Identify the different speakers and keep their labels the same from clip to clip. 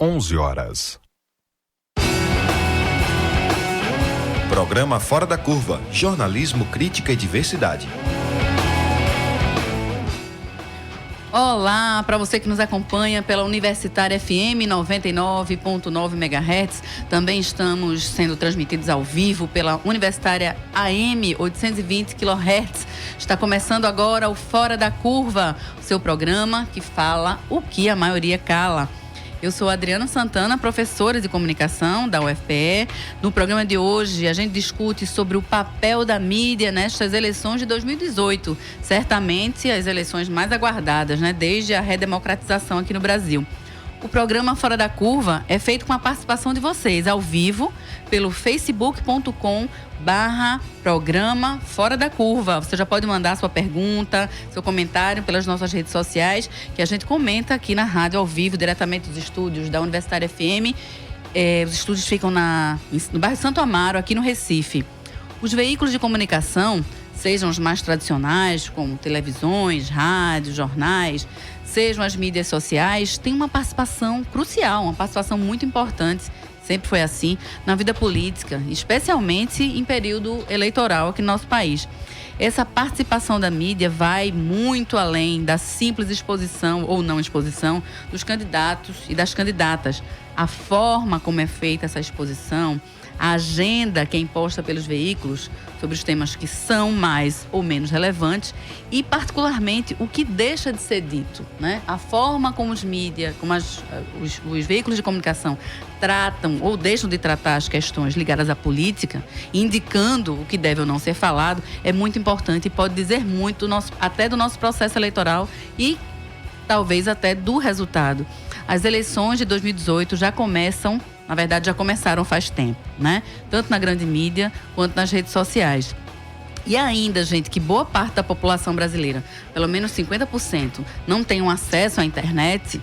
Speaker 1: 11h.
Speaker 2: Programa Fora da Curva, jornalismo, crítica e diversidade.
Speaker 3: Olá, para você que nos acompanha pela Universitária FM 99.9 MHz. Também estamos sendo transmitidos ao vivo pela Universitária AM 820 kHz. Está começando agora o Fora da Curva, o seu programa que fala o que a maioria cala. Eu sou Adriana Santana, professora de comunicação da UFPE. No programa de hoje, a gente discute sobre o papel da mídia nestas eleições de 2018. Certamente as eleições mais aguardadas, né, desde a redemocratização aqui no Brasil. O programa Fora da Curva é feito com a participação de vocês, ao vivo, pelo facebook.com/programa Fora da Curva. Você já pode mandar sua pergunta, seu comentário pelas nossas redes sociais, que a gente comenta aqui na rádio ao vivo, diretamente dos estúdios da Universitária FM. Os estúdios ficam no bairro Santo Amaro, aqui no Recife. Os veículos de comunicação, sejam os mais tradicionais, como televisões, rádios, jornais, sejam as mídias sociais, têm uma participação crucial, uma participação muito importante, sempre foi assim, na vida política, especialmente em período eleitoral aqui no nosso país. Essa participação da mídia vai muito além da simples exposição ou não exposição dos candidatos e das candidatas. A forma como é feita essa exposição, a agenda que é imposta pelos veículos sobre os temas que são mais ou menos relevantes e, particularmente, o que deixa de ser dito, né? A forma como os mídias, como os veículos de comunicação tratam ou deixam de tratar as questões ligadas à política, indicando o que deve ou não ser falado, é muito importante e pode dizer muito até do nosso processo eleitoral e talvez até do resultado. As eleições de 2018 já começaram faz tempo, né? Tanto na grande mídia quanto nas redes sociais. E ainda, gente, que boa parte da população brasileira, pelo menos 50%, não tem um acesso à internet,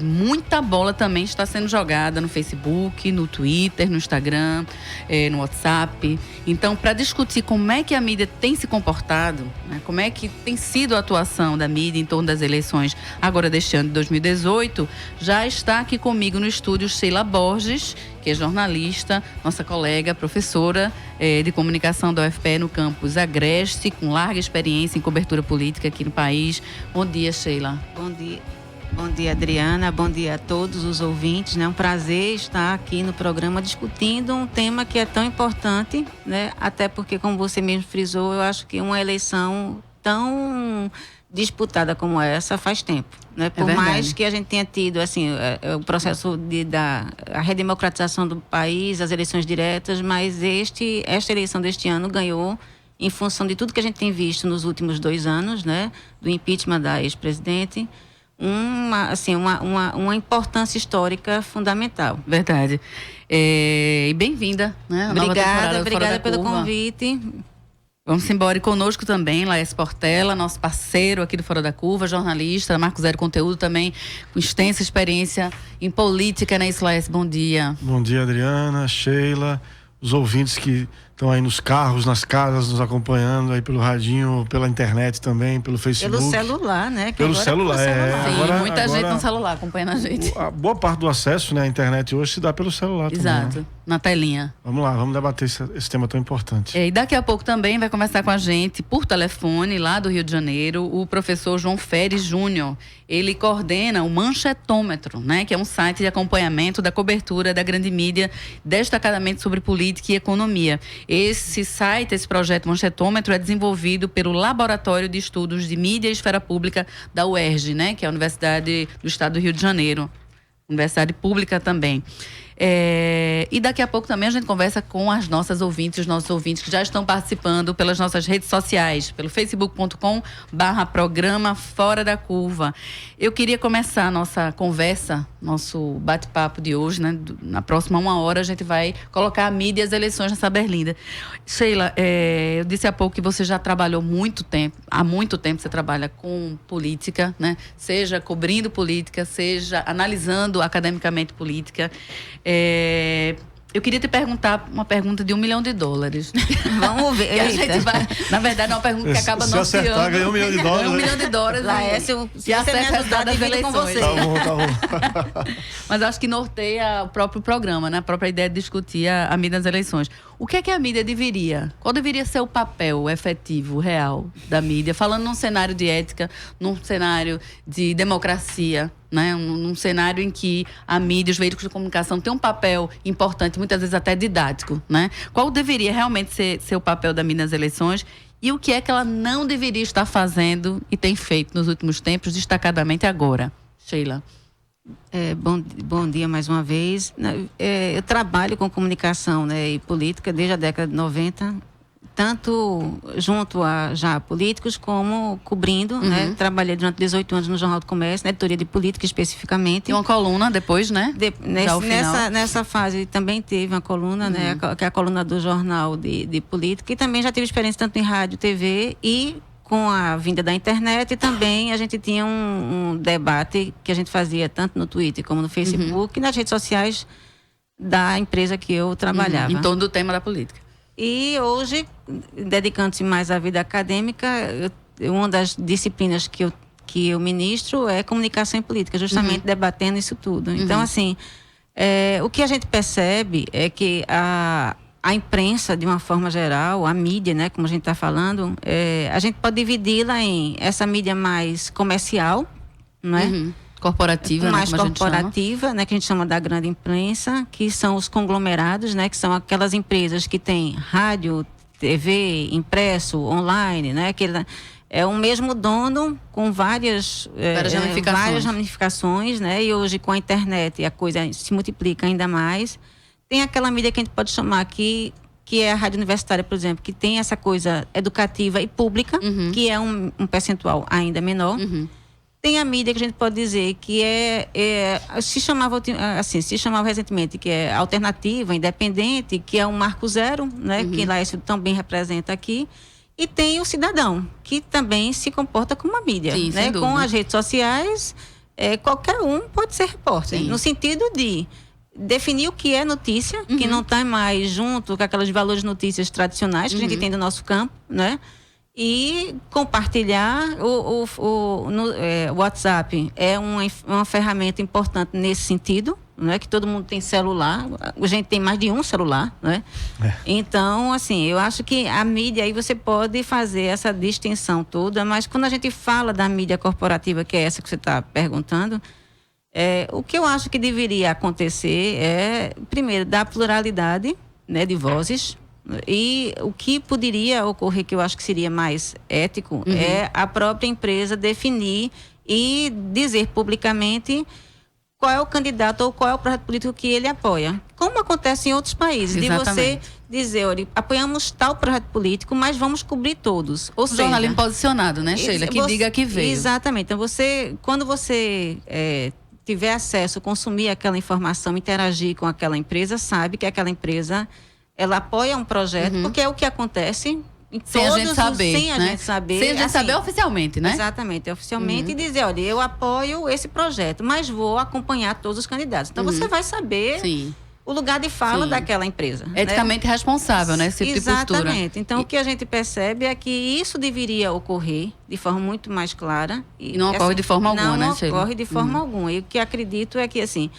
Speaker 3: muita bola também está sendo jogada no Facebook, no Twitter, no Instagram, no WhatsApp. Então, para discutir como é que a mídia tem se comportado, né, como é que tem sido a atuação da mídia em torno das eleições agora deste ano de 2018, já está aqui comigo no estúdio Sheila Borges, que é jornalista, nossa colega, professora de comunicação da UFPE no campus Agreste, com larga experiência em cobertura política aqui no país. Bom dia, Sheila.
Speaker 4: Bom dia, Adriana. Bom dia a todos os ouvintes. É um prazer estar aqui no programa discutindo um tema que é tão importante, né? Até porque, como você mesmo frisou, eu acho que uma eleição tão disputada como essa faz tempo, né? Por mais que a gente tenha tido assim, o processo a redemocratização do país, as eleições diretas, mas esta eleição deste ano ganhou em função de tudo que a gente tem visto nos últimos 2 anos, né? Do impeachment da ex-presidente, uma importância histórica fundamental.
Speaker 3: Verdade. E bem-vinda, né?
Speaker 4: Obrigada pelo convite.
Speaker 3: Vamos embora. E conosco também, Laes Portela, nosso parceiro aqui do Fora da Curva, jornalista, Marco Zero Conteúdo também, com extensa experiência em política, né, Laes? Bom dia.
Speaker 5: Bom dia, Adriana, Sheila, os ouvintes que estão aí nos carros, nas casas, nos acompanhando aí pelo radinho, pela internet também, pelo Facebook.
Speaker 4: Pelo celular, né?
Speaker 5: Pelo celular,
Speaker 3: Sim, muita gente no celular acompanhando a gente.
Speaker 5: A boa parte do acesso, né, à internet hoje se dá pelo celular.
Speaker 3: Exato,
Speaker 5: também, né?
Speaker 3: Na telinha.
Speaker 5: Vamos lá, vamos debater esse tema tão importante.
Speaker 3: E daqui a pouco também vai conversar com a gente, por telefone, lá do Rio de Janeiro, o professor João Feres Júnior. Ele coordena o Manchetômetro, né, que é um site de acompanhamento da cobertura da grande mídia, destacadamente sobre política e economia. Esse site, esse projeto Manchetômetro, é desenvolvido pelo Laboratório de Estudos de Mídia e Esfera Pública da UERJ, né, que é a Universidade do Estado do Rio de Janeiro. Universidade pública também. E daqui a pouco também a gente conversa com as nossas ouvintes, os nossos ouvintes que já estão participando pelas nossas redes sociais, pelo facebook.com/programa Fora da Curva. Eu queria começar a nossa conversa, nosso bate-papo de hoje, né? Na próxima 1 hora a gente vai colocar a mídia e as eleições nessa berlinda. Sheila, eu disse há pouco que você já trabalhou há muito tempo você trabalha com política, né? Seja cobrindo política, seja analisando academicamente política. Eu queria te perguntar uma pergunta de $1 milhão.
Speaker 4: Vamos ver.
Speaker 3: E a gente vai, na verdade, é uma pergunta que acaba
Speaker 5: Se acertar, ganhou $1 milhão.
Speaker 3: Ganhou $1 milhão.
Speaker 4: Laércio,
Speaker 3: E acerta o resultado das
Speaker 4: divido com
Speaker 3: eleições.
Speaker 4: você.
Speaker 5: Tá bom.
Speaker 3: Mas acho que norteia o próprio programa, né? A própria ideia de discutir a mídia nas eleições. O que é que a mídia deveria? Qual deveria ser o papel efetivo, real da mídia? Falando num cenário de ética, num cenário de democracia, né? Num cenário em que a mídia, os veículos de comunicação têm um papel importante, muitas vezes até didático, né? Qual deveria realmente ser o papel da mídia nas eleições? E o que é que ela não deveria estar fazendo e tem feito nos últimos tempos, destacadamente agora? Sheila.
Speaker 4: Bom dia mais uma vez. Eu trabalho com comunicação, né, e política desde a década de 90, tanto junto a já políticos como cobrindo, né? Trabalhei durante 18 anos no Jornal do Comércio, na editoria de política especificamente.
Speaker 3: Tem uma coluna depois, né?
Speaker 4: Nessa fase também teve uma coluna, né, que é a coluna do Jornal de Política, e também já tive experiência tanto em rádio, TV e com a vinda da internet, e também a gente tinha um debate que a gente fazia tanto no Twitter como no Facebook e nas redes sociais da empresa que eu trabalhava.
Speaker 3: Em torno do tema da política.
Speaker 4: E hoje, dedicando-se mais à vida acadêmica, uma das disciplinas que eu ministro é comunicação e política, justamente debatendo isso tudo. Então, assim, o que a gente percebe é que a imprensa, de uma forma geral, a mídia, né, como a gente está falando, a gente pode dividi-la em essa mídia mais comercial, não é?
Speaker 3: Corporativa,
Speaker 4: mais
Speaker 3: né, como
Speaker 4: corporativa, né, que a gente chama da grande imprensa, que são os conglomerados, né, que são aquelas empresas que têm rádio, TV, impresso, online, né, que é um mesmo dono com várias ramificações, né, e hoje com a internet a coisa se multiplica ainda mais. Tem aquela mídia que a gente pode chamar aqui, que é a rádio universitária, por exemplo, que tem essa coisa educativa e pública, que é um percentual ainda menor. Tem a mídia que a gente pode dizer que se chamava recentemente, que é alternativa, independente, que é um marco zero, né, que Laércio também representa aqui. E tem o cidadão, que também se comporta como uma mídia.
Speaker 3: Sim,
Speaker 4: né? Com as redes sociais, qualquer um pode ser repórter.
Speaker 3: Sim.
Speaker 4: No sentido de definir o que é notícia, que não está mais junto com aqueles valores de notícias tradicionais que a gente tem do nosso campo, né? E compartilhar o WhatsApp é uma ferramenta importante nesse sentido, né? Que todo mundo tem celular, a gente tem mais de um celular, né? Então, assim, eu acho que a mídia, aí você pode fazer essa distinção toda, mas quando a gente fala da mídia corporativa, que é essa que você está perguntando, o que eu acho que deveria acontecer é, primeiro, dar pluralidade, né, de vozes. E o que poderia ocorrer, que eu acho que seria mais ético, é a própria empresa definir e dizer publicamente qual é o candidato ou qual é o projeto político que ele apoia. Como acontece em outros países.
Speaker 3: Exatamente.
Speaker 4: De você dizer, olha, apoiamos tal projeto político, mas vamos cobrir todos. Ou seja,
Speaker 3: jornalismo posicionado, né, Sheila? Que diga que veio.
Speaker 4: Exatamente. Então, quando você tiver acesso, consumir aquela informação, interagir com aquela empresa, sabe que aquela empresa ela apoia um projeto, porque é o que acontece
Speaker 3: sem a gente saber.
Speaker 4: Sem a gente saber.
Speaker 3: Sem a gente saber oficialmente, né?
Speaker 4: Exatamente, oficialmente, e dizer, olha, eu apoio esse projeto, mas vou acompanhar todos os candidatos. Então você vai saber o lugar de fala daquela empresa.
Speaker 3: Eticamente responsável, né? Esse tipo de postura.
Speaker 4: Exatamente. Então o que a gente percebe é que isso deveria ocorrer de forma muito mais clara.
Speaker 3: E não ocorre de forma alguma, né, Sheila?
Speaker 4: Não ocorre de forma alguma. E o que acredito é que, assim,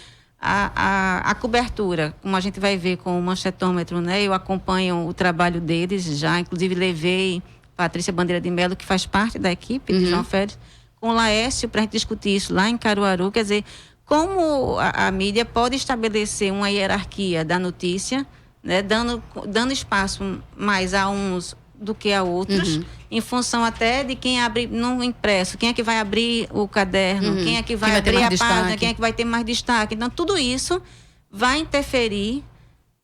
Speaker 4: a cobertura, como a gente vai ver com o manchetômetro, né? Eu acompanho o trabalho deles já, inclusive levei Patrícia Bandeira de Mello, que faz parte da equipe de João Félix, com o Laércio para a gente discutir isso lá em Caruaru. Quer dizer, como a mídia pode estabelecer uma hierarquia da notícia, né? Dando espaço mais a uns do que a outros, em função até de quem abre no impresso, quem é que vai abrir o caderno, quem é que vai abrir a página, quem é que vai ter mais destaque. Então, tudo isso vai interferir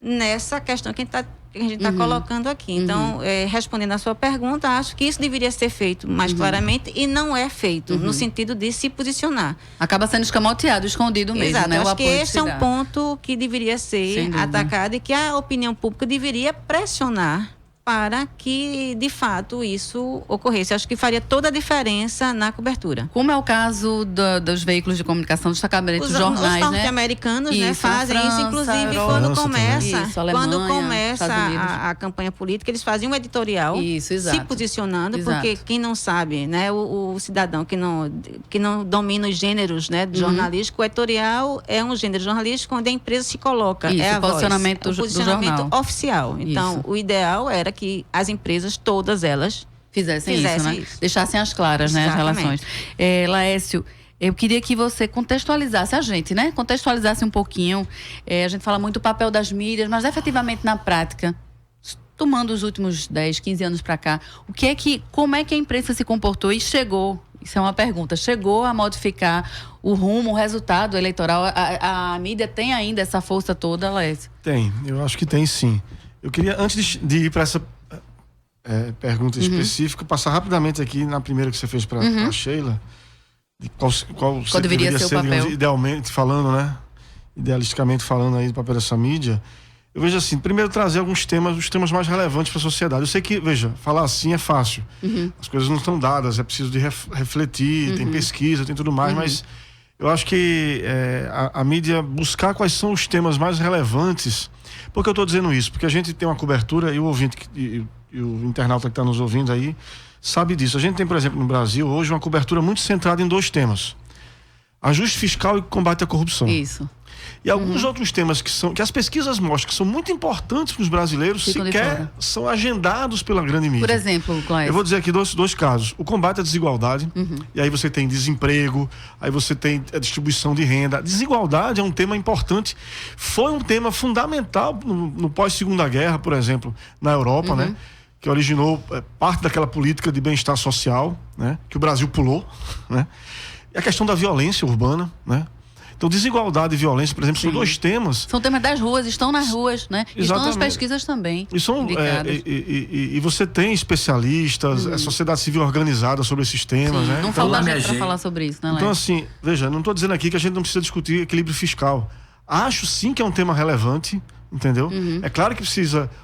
Speaker 4: nessa questão que a gente está colocando aqui. Então, respondendo à sua pergunta, acho que isso deveria ser feito mais claramente e não é feito, no sentido de se posicionar.
Speaker 3: Acaba sendo escamoteado, escondido mesmo,
Speaker 4: Exato,
Speaker 3: né?
Speaker 4: Acho que esse é um ponto que deveria ser atacado e que a opinião pública deveria pressionar para que, de fato, isso ocorresse. Acho que faria toda a diferença na cobertura.
Speaker 3: Como é o caso dos veículos de comunicação, destacamento dos jornais,
Speaker 4: os norte-americanos, né, fazem
Speaker 3: França,
Speaker 4: isso, inclusive
Speaker 3: Europa,
Speaker 4: quando começa a campanha política, eles fazem um editorial se posicionando, porque quem não sabe, né, o cidadão que não domina os gêneros, né, jornalístico, o editorial é um gênero jornalístico onde a empresa se coloca,
Speaker 3: isso,
Speaker 4: é
Speaker 3: o posicionamento
Speaker 4: voz, o posicionamento
Speaker 3: do jornal
Speaker 4: oficial. Então, o ideal era que as empresas, todas elas,
Speaker 3: fizessem isso, né? Deixassem as claras, né, as relações. Laércio, eu queria que você contextualizasse a gente, né? Contextualizasse um pouquinho. A gente fala muito do papel das mídias, mas efetivamente na prática, tomando os últimos 10, 15 anos para cá, como é que a imprensa se comportou e chegou, isso é uma pergunta, chegou a modificar o rumo, o resultado eleitoral? A mídia tem ainda essa força toda, Laércio?
Speaker 5: Tem, eu acho que tem sim. Eu queria, antes de ir para essa pergunta específica, passar rapidamente aqui na primeira que você fez para a Sheila, de qual deveria ser o papel, digamos, idealmente falando, né? Idealisticamente falando aí do papel dessa mídia. Eu vejo assim, primeiro trazer os temas mais relevantes para a sociedade. Eu sei que, veja, falar assim é fácil. As coisas não estão dadas, é preciso de refletir, tem pesquisa, tem tudo mais, mas eu acho que a mídia buscar quais são os temas mais relevantes. Por que eu estou dizendo isso? Porque a gente tem uma cobertura, e o ouvinte e o internauta que está nos ouvindo aí sabe disso. A gente tem, por exemplo, no Brasil, hoje, uma cobertura muito centrada em 2 temas: ajuste fiscal e combate à corrupção.
Speaker 3: Isso.
Speaker 5: E alguns outros temas que as pesquisas mostram que são muito importantes para os brasileiros, sequer são agendados pela grande mídia.
Speaker 3: Por exemplo, Cláudio,
Speaker 5: eu vou dizer aqui dois casos: o combate à desigualdade, e aí você tem desemprego, aí você tem a distribuição de renda. A desigualdade é um tema importante, foi um tema fundamental no pós-Segunda Guerra, por exemplo, na Europa, né? Que originou parte daquela política de bem-estar social, né? Que o Brasil pulou, né? E a questão da violência urbana, né? Então, desigualdade e violência, por exemplo, são 2 temas.
Speaker 3: São temas das ruas, estão nas ruas, né? Exatamente. Estão nas pesquisas também.
Speaker 5: E você tem especialistas, a sociedade civil organizada sobre esses temas, né?
Speaker 3: Não falta gente para falar sobre isso, né, Léo?
Speaker 5: Então, assim, veja, não estou dizendo aqui que a gente não precisa discutir equilíbrio fiscal. Acho sim que é um tema relevante, entendeu? É claro que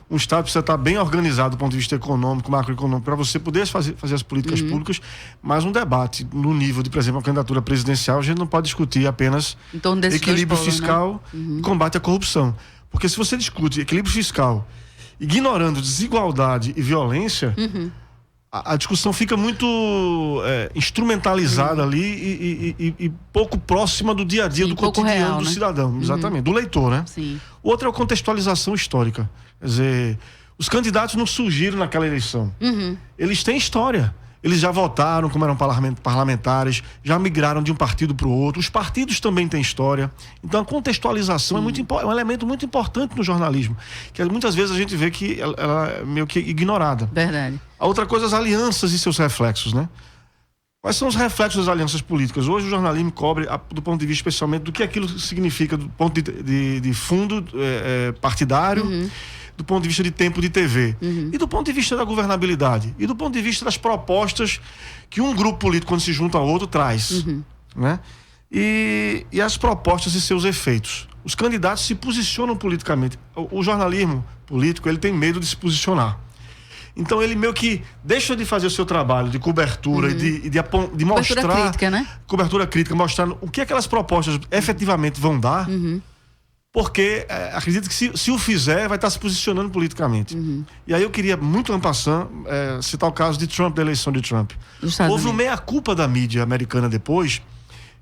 Speaker 5: um Estado precisa estar bem organizado do ponto de vista econômico, macroeconômico, para você poder fazer as políticas públicas, mas um debate no nível de, por exemplo, uma candidatura presidencial, a gente não pode discutir apenas equilíbrio fiscal e combate à corrupção. Porque se você discute equilíbrio fiscal ignorando desigualdade e violência, a discussão fica muito instrumentalizada ali e pouco próxima do dia a dia, do cotidiano real, do cidadão, exatamente, do leitor, né?
Speaker 3: Sim.
Speaker 5: O outro é a contextualização histórica. Quer dizer, os candidatos não surgiram naquela eleição. Eles têm história. Eles já votaram como eram parlamentares, já migraram de um partido para o outro. Os partidos também têm história. Então a contextualização é um elemento muito importante no jornalismo, que muitas vezes a gente vê que ela é meio que ignorada.
Speaker 3: Verdade.
Speaker 5: A outra coisa, as alianças e seus reflexos, né? Quais são os reflexos das alianças políticas? Hoje o jornalismo cobre, do ponto de vista especialmente do que aquilo significa do ponto de fundo partidário, do ponto de vista de tempo de TV, e do ponto de vista da governabilidade, e do ponto de vista das propostas que um grupo político, quando se junta ao outro, traz, né? E as propostas e seus efeitos. Os candidatos se posicionam politicamente. O jornalismo político, ele tem medo de se posicionar. Então ele meio que deixa de fazer o seu trabalho de cobertura e de mostrar...
Speaker 3: Cobertura crítica, né?
Speaker 5: Cobertura crítica, mostrando o que aquelas propostas efetivamente vão dar, porque acredito que se o fizer, vai estar se posicionando politicamente. E aí eu queria, muito en passant, citar o caso de Trump, da eleição de Trump. Houve uma meia-culpa da mídia americana depois,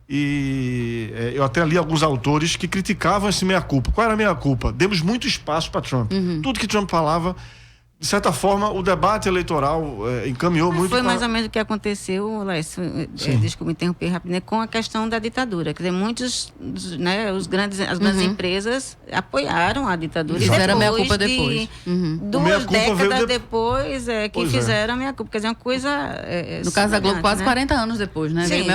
Speaker 5: e eu até li alguns autores que criticavam esse meia-culpa. Qual era a meia-culpa? Demos muito espaço para Trump. Tudo que Trump falava, de certa forma, o debate eleitoral encaminhou muito.
Speaker 4: Foi mais ou menos o que aconteceu, Lécio, desculpa me interromper rapidinho, com a questão da ditadura. Quer dizer, muitos, né, as grandes empresas apoiaram a ditadura.
Speaker 3: Fizeram a meia-culpa depois.
Speaker 4: 2 décadas depois fizeram a meia-culpa. Quer dizer, uma coisa...
Speaker 3: no caso da Globo, quase 40 anos depois, né?
Speaker 4: Sim,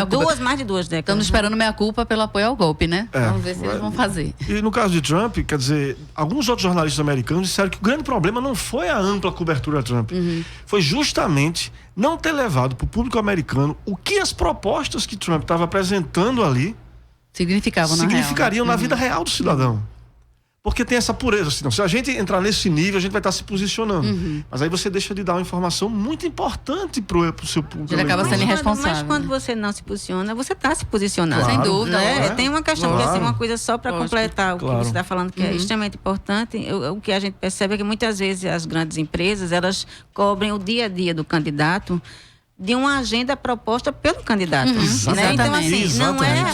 Speaker 4: mais de 2 décadas.
Speaker 3: Estamos esperando meia-culpa pelo apoio ao golpe, né? Vamos ver se eles vão fazer.
Speaker 5: E no caso de Trump, quer dizer, alguns outros jornalistas americanos disseram que o grande problema não foi a ampla cobertura a Trump. Foi justamente não ter levado para o público americano o que as propostas que Trump estava apresentando ali significariam na vida real do cidadão. Porque tem essa pureza, assim, não. Se a gente entrar nesse nível, a gente vai estar se posicionando. Mas aí você deixa de dar uma informação muito importante pro seu público.
Speaker 3: Ele acaba sendo irresponsável.
Speaker 4: Mas quando você não se posiciona, você está se posicionando.
Speaker 3: Claro, sem dúvida.
Speaker 4: Tem uma questão que assim, uma coisa só para completar o que você está falando, que é extremamente importante. O que a gente percebe é que muitas vezes as grandes empresas, elas cobrem o dia a dia do candidato de uma agenda proposta pelo candidato. Né? Então, assim,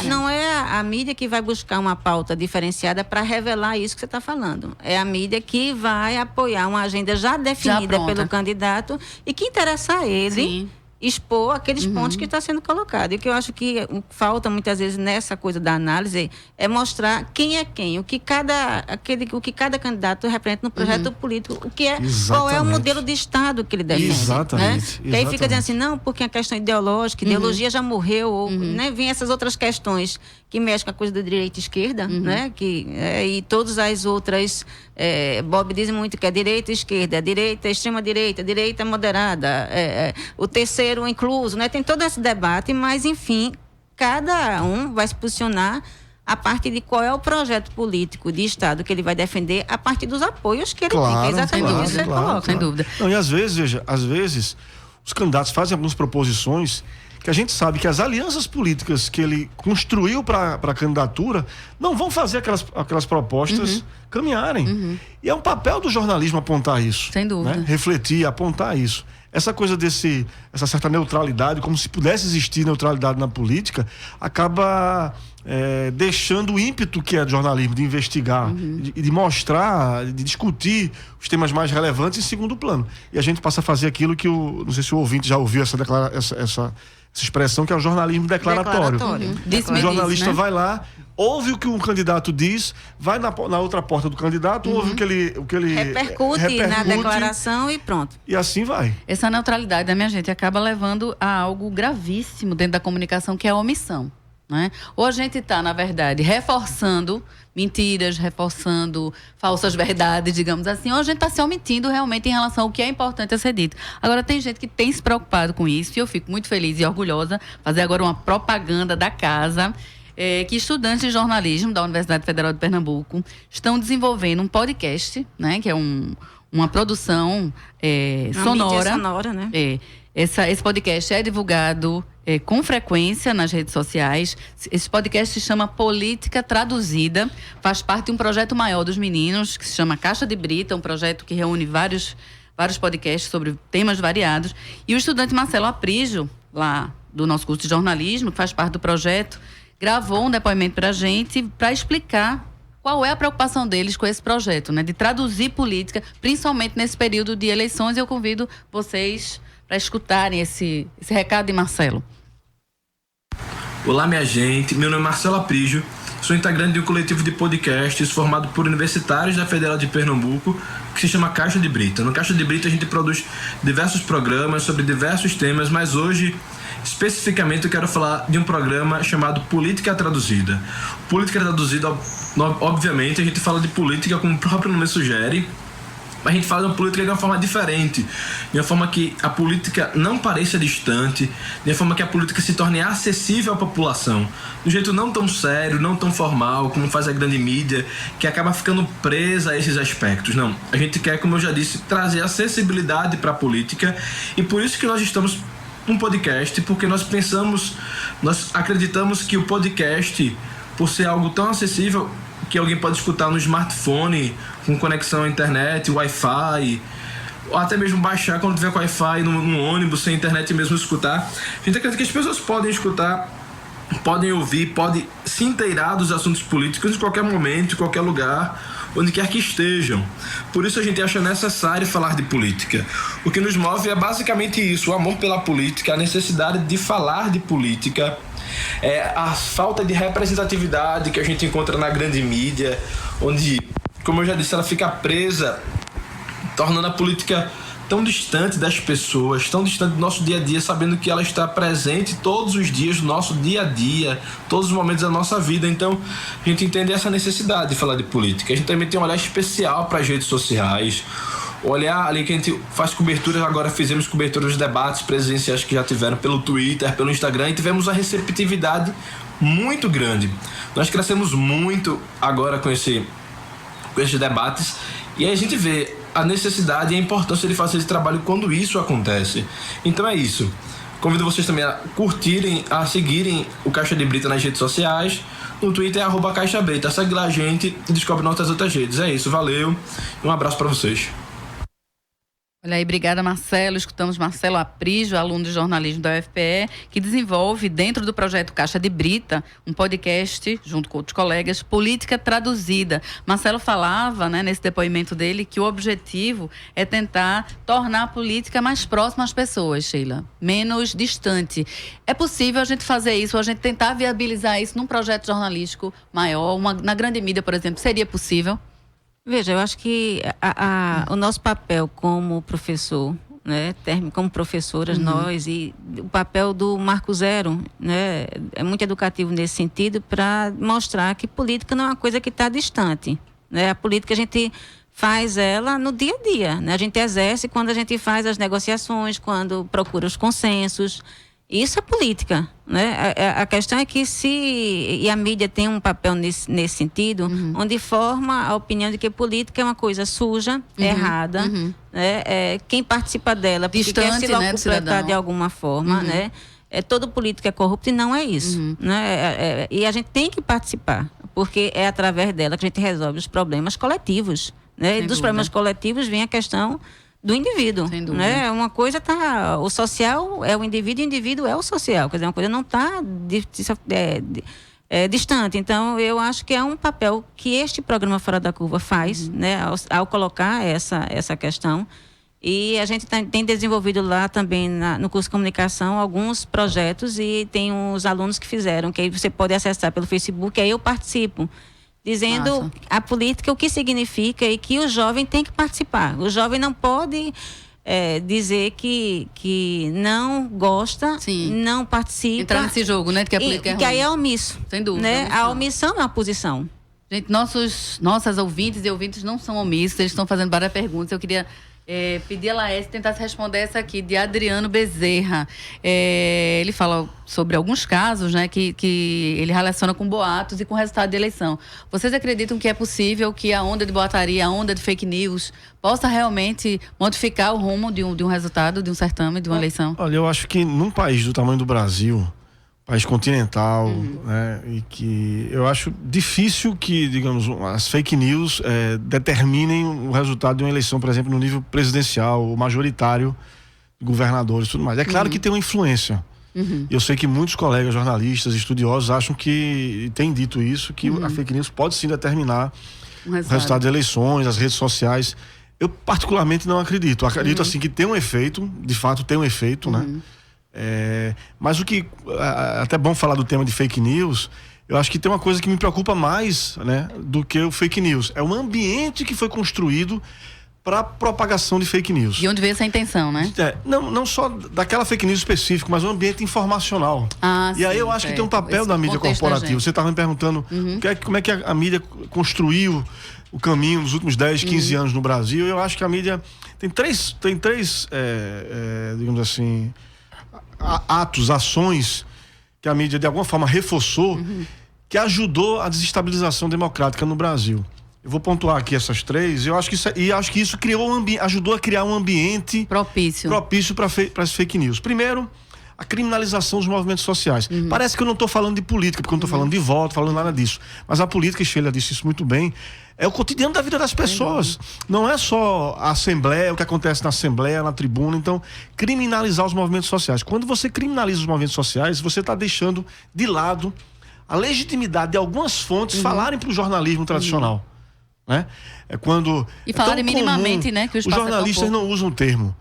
Speaker 4: não é a mídia que vai buscar uma pauta diferenciada para revelar isso que você está falando. É a mídia que vai apoiar uma agenda já definida pelo candidato e que interessa a ele expor aqueles pontos que está sendo colocado. E o que eu acho que falta muitas vezes nessa coisa da análise é mostrar quem é quem, o que cada candidato representa no projeto político, qual é o modelo de Estado que ele defende.
Speaker 5: Exatamente.
Speaker 4: Que aí fica dizendo assim, não, porque a questão ideológica, ideologia já morreu, ou, né, vem essas outras questões que mexem com a coisa da direita e esquerda, né, e todas as outras, Bob diz muito que é direita e esquerda, direita, extrema direita, direita moderada, o terceiro incluso, né, tem todo esse debate, mas enfim, cada um vai se posicionar a partir de qual é o projeto político de Estado que ele vai defender, a partir dos apoios que ele tem, que é exatamente isso que você coloca.
Speaker 3: Sem dúvida.
Speaker 5: Não, e às vezes, veja, os candidatos fazem algumas proposições que a gente sabe que as alianças políticas que ele construiu para a candidatura não vão fazer aquelas propostas caminharem. E é um papel do jornalismo apontar isso.
Speaker 3: Sem dúvida.
Speaker 5: Né? Refletir, apontar isso. Essa coisa essa certa neutralidade, como se pudesse existir neutralidade na política, acaba deixando o ímpeto que é do jornalismo, de investigar, de mostrar, de discutir os temas mais relevantes em segundo plano. E a gente passa a fazer aquilo que não sei se o ouvinte já ouviu essa expressão, que é o jornalismo declaratório. O jornalista vai lá, ouve o que um candidato diz, vai na outra porta do candidato, ouve o que ele
Speaker 4: repercute na declaração e pronto.
Speaker 5: E assim vai.
Speaker 3: Essa neutralidade, minha gente, acaba levando a algo gravíssimo dentro da comunicação, que é a omissão. Né? Ou a gente está, na verdade, reforçando mentiras, reforçando falsas verdades, digamos assim, ou a gente está se omitindo realmente em relação ao que é importante a ser dito. Agora, tem gente que tem se preocupado com isso e eu fico muito feliz e orgulhosa fazer agora uma propaganda da casa, que estudantes de jornalismo da Universidade Federal de Pernambuco estão desenvolvendo um podcast, né, que é uma produção sonora.
Speaker 4: Mídia sonora, né?
Speaker 3: Esse podcast é divulgado com frequência nas redes sociais. Esse podcast se chama Política Traduzida, faz parte de um projeto maior dos meninos, que se chama Caixa de Brita, um projeto que reúne vários podcasts sobre temas variados. E o estudante Marcelo Aprígio, lá do nosso curso de jornalismo, que faz parte do projeto, gravou um depoimento para a gente para explicar qual é a preocupação deles com esse projeto, né, de traduzir política, principalmente nesse período de eleições. E eu convido vocês para escutarem esse recado de Marcelo.
Speaker 1: Olá, minha gente. Meu nome é Marcelo Aprígio. Sou integrante de um coletivo de podcasts formado por universitários da Federal de Pernambuco, que se chama Caixa de Brita. No Caixa de Brita a gente produz diversos programas sobre diversos temas, mas hoje, especificamente, eu quero falar de um programa chamado Política Traduzida. Política Traduzida, obviamente, a gente fala de política como o próprio nome sugere, mas a gente fala de uma política de uma forma diferente, de uma forma que a política não pareça distante, de uma forma que a política se torne acessível à população, de um jeito não tão sério, não tão formal, como faz a grande mídia, que acaba ficando presa a esses aspectos. Não, a gente quer, como eu já disse, trazer acessibilidade para a política, e por isso que nós estamos num podcast, porque nós acreditamos que o podcast, por ser algo tão acessível, que alguém pode escutar no smartphone, com conexão à internet, Wi-Fi, ou até mesmo baixar quando tiver com Wi-Fi no ônibus, sem internet mesmo escutar. A gente acredita que as pessoas podem escutar, podem ouvir, podem se inteirar dos assuntos políticos em qualquer momento, em qualquer lugar, onde quer que estejam. Por isso a gente acha necessário falar de política. O que nos move é basicamente isso, o amor pela política, a necessidade de falar de política, a falta de representatividade que a gente encontra na grande mídia, onde, como eu já disse, ela fica presa, tornando a política tão distante das pessoas, tão distante do nosso dia a dia, sabendo que ela está presente todos os dias do nosso dia a dia, todos os momentos da nossa vida. Então, a gente entende essa necessidade de falar de política. A gente também tem um olhar especial para as redes sociais, olhar ali que a gente faz cobertura. Agora fizemos cobertura dos debates presidenciais que já tiveram pelo Twitter, pelo Instagram, e tivemos uma receptividade muito grande. Nós crescemos muito agora com com esses debates, e aí a gente vê a necessidade e a importância de fazer esse trabalho quando isso acontece. Então é isso. Convido vocês também a curtirem, a seguirem o Caixa de Brita nas redes sociais. No Twitter é @CaixaBrita. Segue lá a gente e descobre nossas outras redes. É isso, valeu. Um abraço para vocês.
Speaker 3: Olha aí, obrigada, Marcelo. Escutamos Marcelo Aprígio, aluno de jornalismo da UFPE, que desenvolve, dentro do projeto Caixa de Brita, um podcast, junto com outros colegas, Política Traduzida. Marcelo falava, né, nesse depoimento dele, que o objetivo é tentar tornar a política mais próxima às pessoas, Sheila, menos distante. É possível a gente fazer isso, a gente tentar viabilizar isso num projeto jornalístico maior, na grande mídia, por exemplo, seria possível?
Speaker 4: Veja, eu acho que o nosso papel como professor, né, como professoras, nós, e o papel do Marco Zero, né, é muito educativo nesse sentido, para mostrar que política não é uma coisa que está distante, né? A política a gente faz ela no dia a dia, né? A gente exerce quando a gente faz as negociações, quando procura os consensos. Isso é política, né? A questão é que e a mídia tem um papel nesse sentido, onde forma a opinião de que política é uma coisa suja, errada, né? Quem participa dela porque quer se completar de alguma forma, né? Todo político é corrupto, e não é isso, né? E a gente tem que participar, porque é através dela que a gente resolve os problemas coletivos, né? E dos problemas coletivos vem a questão do indivíduo, né? Uma coisa o social é o indivíduo, e o indivíduo é o social, quer dizer, uma coisa não está distante. Então, eu acho que é um papel que este programa Fora da Curva faz, né? Ao colocar essa questão. E a gente tem desenvolvido lá também no curso de comunicação alguns projetos, e tem uns alunos que fizeram, que aí você pode acessar pelo Facebook, aí eu participo, dizendo a política, o que significa, e que o jovem tem que participar. O jovem não pode dizer que não gosta, não participa. Entrar
Speaker 3: nesse jogo, né? De que a política é ruim.
Speaker 4: Que aí é omisso.
Speaker 3: Sem dúvida.
Speaker 4: Né? A omissão é uma posição.
Speaker 3: Gente, nossas ouvintes e ouvintes não são omissos, eles estão fazendo várias perguntas. Eu queria pedir a Laércio tentasse responder essa aqui, de Adriano Bezerra. Ele fala sobre alguns casos, né, que ele relaciona com boatos e com resultado de eleição. Vocês acreditam que é possível que a onda de boataria, a onda de fake news, possa realmente modificar o rumo de um resultado, de um certame, de uma eleição?
Speaker 5: Olha, eu acho que num país do tamanho do Brasil, país continental, né, e que eu acho difícil que, digamos, as fake news determinem o resultado de uma eleição, por exemplo, no nível presidencial ou majoritário, governadores e tudo mais. É claro que tem uma influência. Eu sei que muitos colegas jornalistas, estudiosos, acham que, têm dito isso, que a fake news pode sim determinar o resultado das eleições, as redes sociais. Eu particularmente não acredito. Eu acredito assim que tem um efeito, de fato tem um efeito, né? Mas o que até bom falar do tema de fake news, eu acho que tem uma coisa que me preocupa mais, né, do que o fake news. É o ambiente que foi construído para propagação de fake news.
Speaker 3: De onde veio essa intenção, né?
Speaker 5: Não só daquela fake news específica, mas o ambiente informacional. E aí eu acho que tem um papel da mídia corporativa. Você estava me perguntando como é que a mídia construiu o caminho nos últimos 10, 15 anos no Brasil. Eu acho que a mídia tem três digamos assim, ações que a mídia de alguma forma reforçou, que ajudou a desestabilização democrática no Brasil. Eu vou pontuar aqui essas três. Eu acho que isso ajudou a criar um ambiente propício para as fake news. Primeiro, a criminalização dos movimentos sociais. Parece que eu não estou falando de política, porque eu não estou falando de voto, falando nada disso. Mas a política, e Sheila disse isso muito bem, é o cotidiano da vida das pessoas. Não é só a Assembleia, o que acontece na Assembleia, na tribuna. Então, criminalizar os movimentos sociais. Quando você criminaliza os movimentos sociais, você está deixando de lado a legitimidade de algumas fontes falarem para o jornalismo tradicional. Né?
Speaker 3: E falarem minimamente, né? Que
Speaker 5: os jornalistas não usam o termo.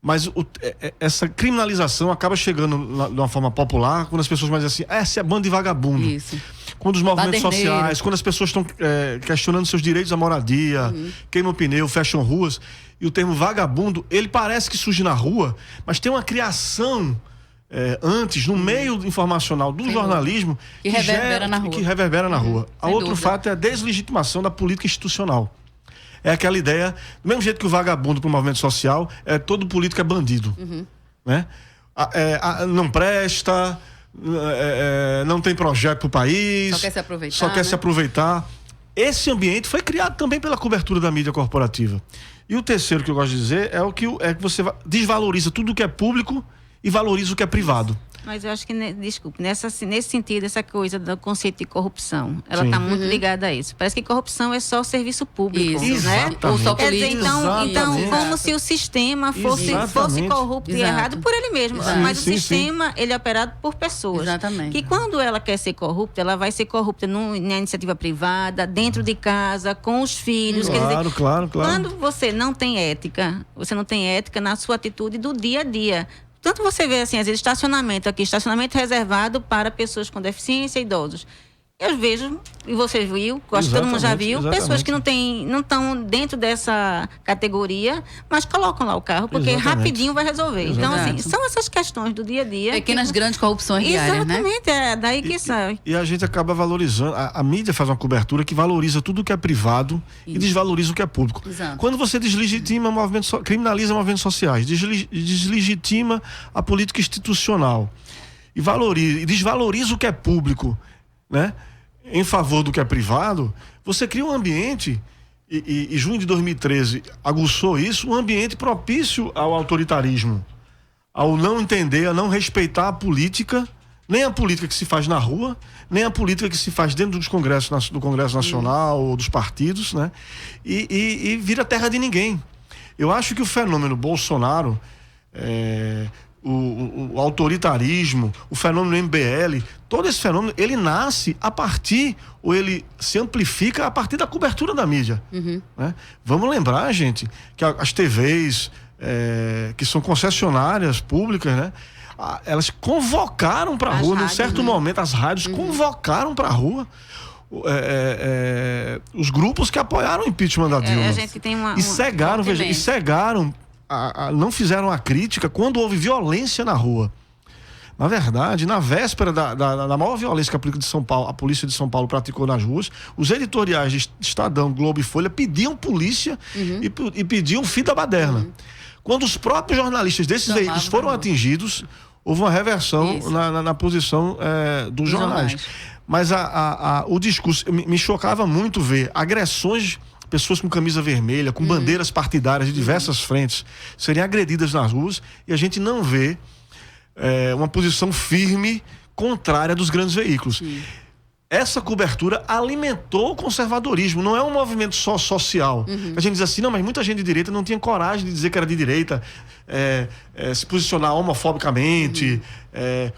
Speaker 5: Mas essa criminalização acaba chegando de uma forma popular, quando as pessoas mais assim, essa é a banda de vagabundo.
Speaker 3: Isso.
Speaker 5: Quando os movimentos sociais, quando as pessoas estão questionando seus direitos à moradia, queimam pneu, fecham ruas, e o termo vagabundo, ele parece que surge na rua, mas tem uma criação antes, no meio informacional do jornalismo,
Speaker 3: que reverbera na rua.
Speaker 5: Outro fato é a deslegitimação da política institucional. É aquela ideia, do mesmo jeito que o vagabundo para o movimento social, todo político é bandido. Né? Não presta, não tem projeto para o país.
Speaker 3: Só quer se aproveitar.
Speaker 5: esse ambiente foi criado também pela cobertura da mídia corporativa. E o terceiro que eu gosto de dizer é que você desvaloriza tudo que é público e valoriza o que é privado.
Speaker 4: Mas eu acho que, desculpe, nesse sentido, essa coisa do conceito de corrupção, ela está muito ligada a isso. Parece que corrupção é só serviço público,
Speaker 3: isso,
Speaker 4: né?
Speaker 3: Ou só
Speaker 4: Quer dizer,
Speaker 3: político.
Speaker 4: então como se o sistema fosse corrupto e errado por ele mesmo. Mas o sistema, ele é operado por pessoas.
Speaker 3: Exatamente.
Speaker 4: Que quando ela quer ser corrupta, ela vai ser corrupta na iniciativa privada, dentro de casa, com os filhos.
Speaker 5: Claro,
Speaker 4: quer dizer,
Speaker 5: claro.
Speaker 4: Quando você não tem ética na sua atitude do dia a dia. Tanto você vê, assim, às vezes, estacionamento reservado para pessoas com deficiência e idosos. Eu vejo, e você viu, acho que todo mundo já viu, pessoas que não estão dentro dessa categoria, mas colocam lá o carro, porque rapidinho vai resolver. Então, assim, são essas questões do dia a dia.
Speaker 3: Pequenas, grandes corrupções diárias, né?
Speaker 4: Exatamente, é daí que sai.
Speaker 5: E a gente acaba valorizando, a mídia faz uma cobertura que valoriza tudo que é privado e desvaloriza o que é público.
Speaker 3: Exato.
Speaker 5: Quando você deslegitima criminaliza movimentos sociais, deslegitima a política institucional e desvaloriza o que é público, né, em favor do que é privado, você cria um ambiente, e junho de 2013 aguçou isso, um ambiente propício ao autoritarismo, ao não entender, a não respeitar a política, nem a política que se faz na rua, nem a política que se faz dentro do Congresso Nacional ou dos partidos, né, e vira terra de ninguém. Eu acho que o fenômeno Bolsonaro, o autoritarismo, o fenômeno MBL, todo esse fenômeno, ele nasce a partir, ou ele se amplifica a partir da cobertura da mídia. Né? Vamos lembrar, gente, que as TVs, que são concessionárias públicas, né? Elas convocaram para a rua, num certo momento, as rádios convocaram para a rua os grupos que apoiaram o impeachment da Dilma.
Speaker 4: A gente tem
Speaker 5: cegaram, não fizeram a crítica quando houve violência na rua. Na verdade, na véspera da maior violência que a polícia de São Paulo praticou nas ruas, os editoriais de Estadão, Globo e Folha pediam polícia e pediam fim da baderna. Quando os próprios jornalistas desses veículos foram atingidos, houve uma reversão na posição dos jornais. Mas o discurso, me chocava muito ver agressões, pessoas com camisa vermelha, com bandeiras partidárias de diversas frentes serem agredidas nas ruas, e a gente não vê uma posição firme contrária dos grandes veículos. Essa cobertura alimentou o conservadorismo, não é um movimento só social. A gente diz assim, não, mas muita gente de direita não tinha coragem de dizer que era de direita, se posicionar homofobicamente,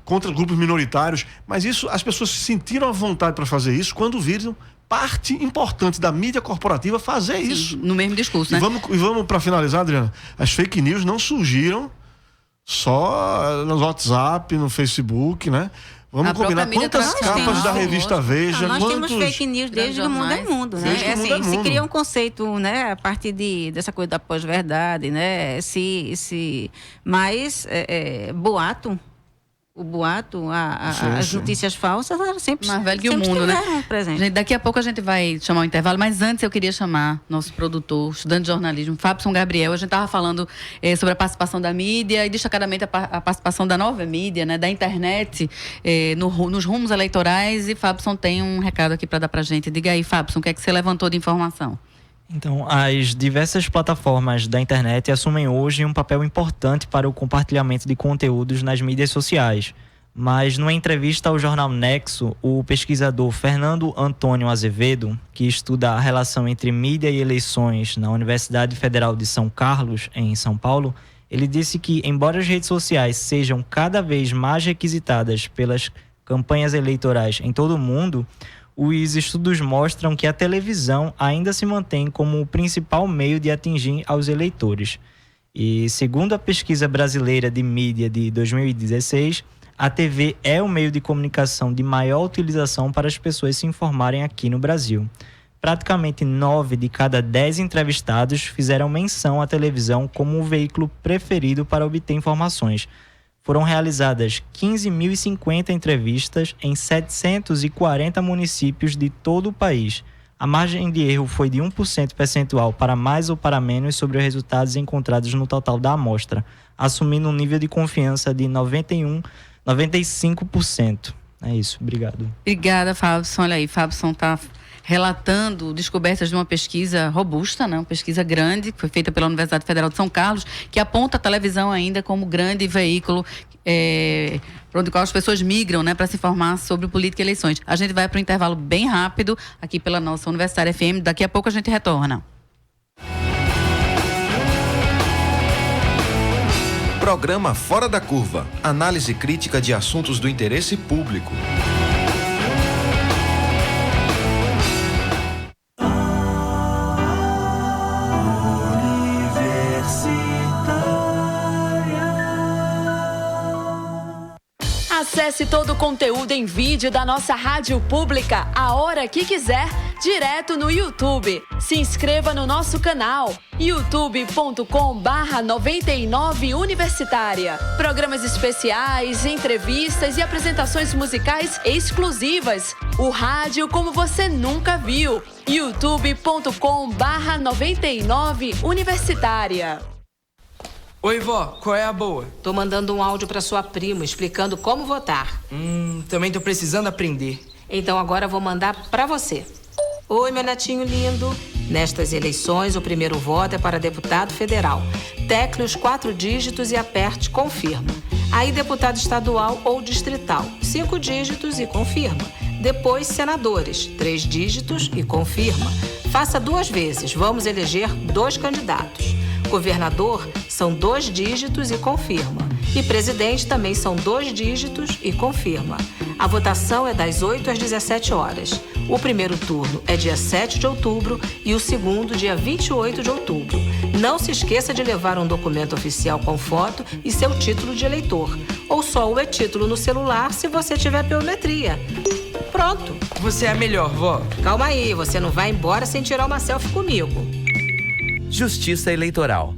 Speaker 5: contra grupos minoritários, mas isso, as pessoas se sentiram à vontade para fazer isso quando viram parte importante da mídia corporativa fazer isso.
Speaker 3: No mesmo discurso, né?
Speaker 5: E vamos para finalizar, Adriana, as fake news não surgiram só no WhatsApp, no Facebook, né? Vamos combinar quantas capas da revista Veja,
Speaker 4: nós temos fake news desde o mundo é mundo, né? Se cria um conceito, né, a partir dessa coisa da pós-verdade, né? Mas boato, as notícias falsas, elas sempre
Speaker 3: mais velho que o mundo, né?
Speaker 4: Presente.
Speaker 3: Gente, daqui a pouco a gente vai chamar o intervalo, mas antes eu queria chamar nosso produtor, estudante de jornalismo, Fábson Gabriel. A gente estava falando sobre a participação da mídia e destacadamente a participação da nova mídia, né, da internet, nos rumos eleitorais, e Fábson tem um recado aqui para dar pra gente. Diga aí, Fábson, o que é que você levantou de informação?
Speaker 6: Então, as diversas plataformas da internet assumem hoje um papel importante para o compartilhamento de conteúdos nas mídias sociais. Mas, numa entrevista ao jornal Nexo, o pesquisador Fernando Antônio Azevedo, que estuda a relação entre mídia e eleições na Universidade Federal de São Carlos, em São Paulo, ele disse que, embora as redes sociais sejam cada vez mais requisitadas pelas campanhas eleitorais em todo o mundo, os estudos mostram que a televisão ainda se mantém como o principal meio de atingir aos eleitores. E, segundo a pesquisa brasileira de mídia de 2016, a TV é o meio de comunicação de maior utilização para as pessoas se informarem aqui no Brasil. Praticamente 9 de cada 10 entrevistados fizeram menção à televisão como o veículo preferido para obter informações. Foram realizadas 15.050 entrevistas em 740 municípios de todo o país. A margem de erro foi de 1% percentual para mais ou para menos sobre os resultados encontrados no total da amostra, assumindo um nível de confiança de 95%. É isso, obrigado.
Speaker 3: Obrigada, Fábson. Olha aí, Fábson está relatando descobertas de uma pesquisa robusta, né? Uma pesquisa grande, que foi feita pela Universidade Federal de São Carlos, que aponta a televisão ainda como grande veículo para onde as pessoas migram, né, para se informar sobre política e eleições. A gente vai para um intervalo bem rápido aqui pela nossa Universitária FM. Daqui a pouco a gente retorna.
Speaker 2: Programa Fora da Curva. Análise crítica de assuntos do interesse público.
Speaker 7: Acesse todo o conteúdo em vídeo da nossa rádio pública a hora que quiser, direto no YouTube. Se inscreva no nosso canal youtube.com/99 Universitária. Programas especiais, entrevistas e apresentações musicais exclusivas. O rádio como você nunca viu. youtube.com/99 Universitária.
Speaker 8: Oi, vó, qual é a boa?
Speaker 9: Tô mandando um áudio pra sua prima explicando como votar.
Speaker 8: Também tô precisando aprender.
Speaker 9: Então agora vou mandar pra você. Oi, meu netinho lindo. Nestas eleições, o primeiro voto é para deputado federal. Tecle os 4 dígitos e aperte confirma. Aí deputado estadual ou distrital, 5 dígitos e confirma. Depois senadores, 3 dígitos e confirma. Faça 2 vezes, vamos eleger 2 candidatos. Governador são 2 dígitos e confirma. E presidente também são 2 dígitos e confirma. A votação é das 8 às 17 horas. O primeiro turno é dia 7 de outubro e o segundo dia 28 de outubro. Não se esqueça de levar um documento oficial com foto e seu título de eleitor. Ou só o e-título no celular se você tiver biometria. Pronto.
Speaker 8: Você é a melhor, vó.
Speaker 9: Calma aí, você não vai embora sem tirar uma selfie comigo.
Speaker 10: Justiça Eleitoral.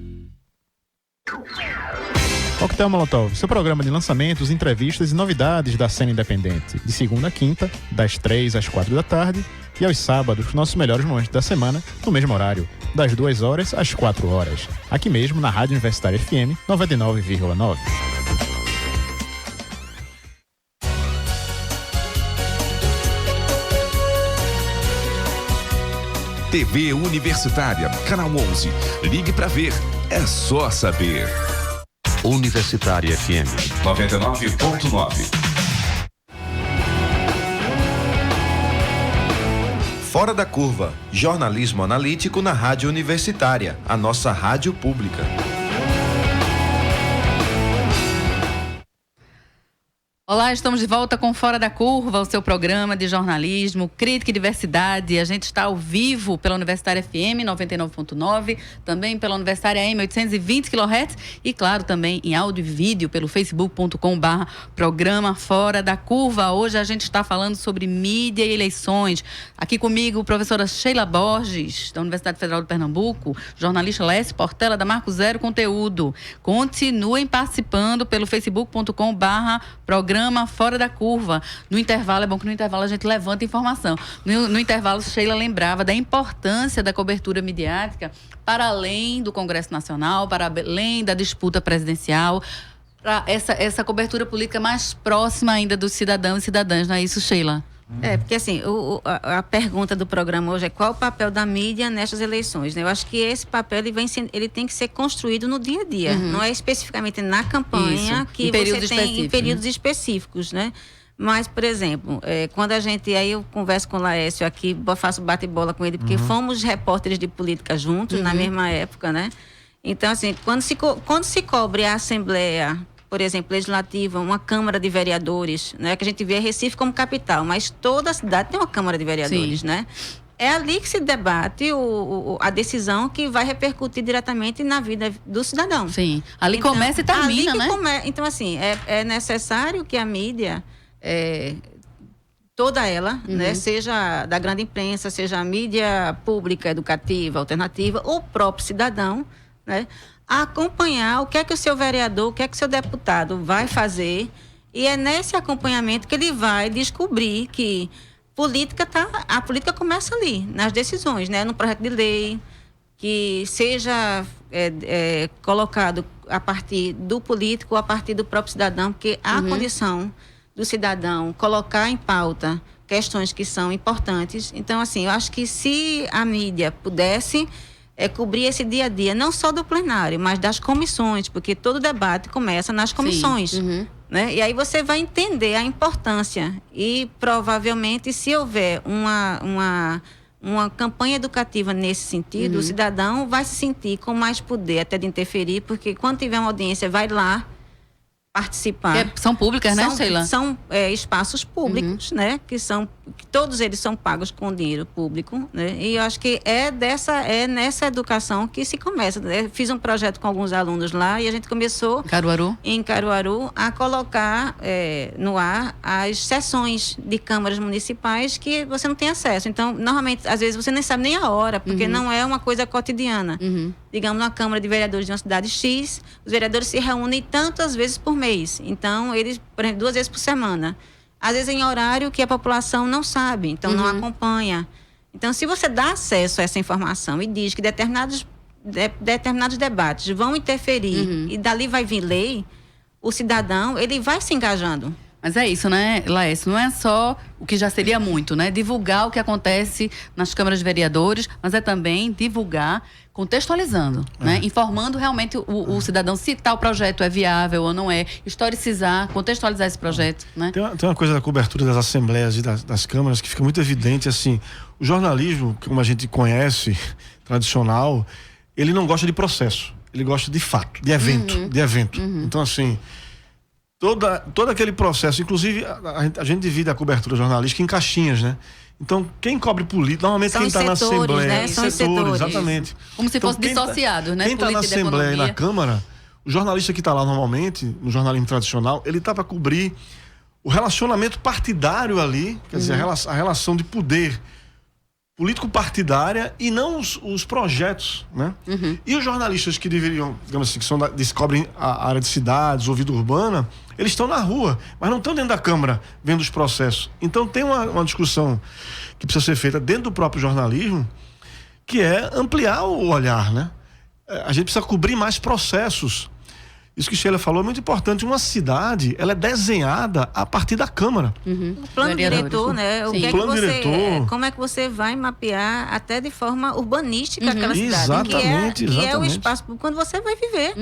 Speaker 11: Coquetel Molotov, seu programa de lançamentos, entrevistas e novidades da cena independente. De segunda a quinta, das 3 às 4 da tarde. E aos sábados, nossos melhores momentos da semana, no mesmo horário, das 2 horas às 4 horas. Aqui mesmo, na Rádio Universitária FM 99,9.
Speaker 12: TV Universitária, Canal 11. Ligue para ver, é só saber.
Speaker 10: Universitária FM
Speaker 12: 99,9.
Speaker 2: Fora da Curva. Jornalismo analítico na Rádio Universitária, a nossa rádio pública.
Speaker 3: Olá, estamos de volta com Fora da Curva, o seu programa de jornalismo, crítica e diversidade. A gente está ao vivo pela Universitária FM 99.9, também pela Universitária AM 820 kHz e, claro, também em áudio e vídeo pelo facebook.com/programa Fora da Curva. Hoje a gente está falando sobre mídia e eleições. Aqui comigo, a professora Sheila Borges, da Universidade Federal de Pernambuco, jornalista Lécio Portela, da Marco Zero Conteúdo. Continuem participando pelo facebook.com/programa Fora da Curva. No intervalo, é bom que no intervalo a gente levanta informação. No intervalo, Sheila lembrava da importância da cobertura midiática para além do Congresso Nacional, para além da disputa presidencial, para essa cobertura política mais próxima ainda dos cidadãos e cidadãs, não é isso, Sheila?
Speaker 4: Porque assim, a pergunta do programa hoje é qual o papel da mídia nestas eleições, né? Eu acho que esse papel ele tem que ser construído no dia a dia, não é especificamente na campanha. Isso. Que em você tem em períodos específicos, né? Mas, por exemplo, quando aí eu converso com o Laércio aqui, faço bate-bola com ele, porque fomos repórteres de política juntos na mesma época, né? Então, assim, quando se cobre a Assembleia, por exemplo, legislativa, uma Câmara de Vereadores, né? Que a gente vê Recife como capital, mas toda a cidade tem uma Câmara de Vereadores, né? É ali que se debate a decisão que vai repercutir diretamente na vida do cidadão.
Speaker 3: Sim, ali então, começa e termina, né?
Speaker 4: Então, assim, é necessário que a mídia, toda ela, né? Seja da grande imprensa, seja a mídia pública, educativa, alternativa, ou o próprio cidadão, né? Acompanhar o que é que o seu vereador, o que é que o seu deputado vai fazer, e é nesse acompanhamento que ele vai descobrir que a política começa ali, nas decisões, né? No projeto de lei, que seja colocado a partir do político ou a partir do próprio cidadão, porque a condição do cidadão colocar em pauta questões que são importantes. Então, assim, eu acho que se a mídia pudesse cobrir esse dia a dia, não só do plenário, mas das comissões, porque todo debate começa nas comissões. Né? E aí você vai entender a importância e provavelmente, se houver uma campanha educativa nesse sentido, o cidadão vai se sentir com mais poder até de interferir, porque quando tiver uma audiência vai lá participar.
Speaker 3: São públicas, né, Sheila?
Speaker 4: São espaços públicos, né? Que todos eles são pagos com dinheiro público, né? E eu acho que é nessa educação que se começa. Fiz um projeto com alguns alunos lá e a gente começou em Caruaru a colocar no ar as sessões de câmaras municipais que você não tem acesso. Então, normalmente, às vezes você nem sabe nem a hora, porque não é uma coisa cotidiana. Digamos, na Câmara de Vereadores de uma cidade X, os vereadores se reúnem tantas vezes por mês. Então, eles, por exemplo, 2 vezes por semana. Às vezes em horário que a população não sabe, então não acompanha. Então, se você dá acesso a essa informação e diz que determinados debates vão interferir e dali vai vir lei, o cidadão, ele vai se engajando.
Speaker 3: Mas é isso, né, Laércio? Não é só o que já seria muito, né? Divulgar o que acontece nas câmaras de vereadores, mas é também divulgar contextualizando, né? Informando realmente o cidadão se tal projeto é viável ou não é, historicizar, contextualizar esse projeto, né?
Speaker 5: Tem uma coisa da cobertura das assembleias e das câmaras que fica muito evidente, assim, o jornalismo, como a gente conhece, tradicional, ele não gosta de processo, ele gosta de fato, de evento. Então, assim, todo aquele processo, inclusive a gente divide a cobertura jornalística em caixinhas, né? Então, quem cobre política, normalmente quem está na Assembleia,
Speaker 4: né? São setores,
Speaker 5: exatamente.
Speaker 3: Como se fosse dissociado, né?
Speaker 5: Quem está na Assembleia e na Câmara, o jornalista que está lá normalmente, no jornalismo tradicional, ele está para cobrir o relacionamento partidário ali, quer dizer, a relação de poder político-partidária e não os projetos, né? E os jornalistas que deveriam, digamos assim, que cobrem a área de cidades ou vida urbana, eles estão na rua, mas não estão dentro da Câmara vendo os processos. Então tem uma discussão que precisa ser feita dentro do próprio jornalismo, que é ampliar o olhar, né? A gente precisa cobrir mais processos. Isso que Sheila falou é muito importante. Uma cidade, ela é desenhada a partir da Câmara.
Speaker 4: O plano diretor, né? Como é que você vai mapear até de forma urbanística aquela cidade? Que é o espaço quando você vai viver.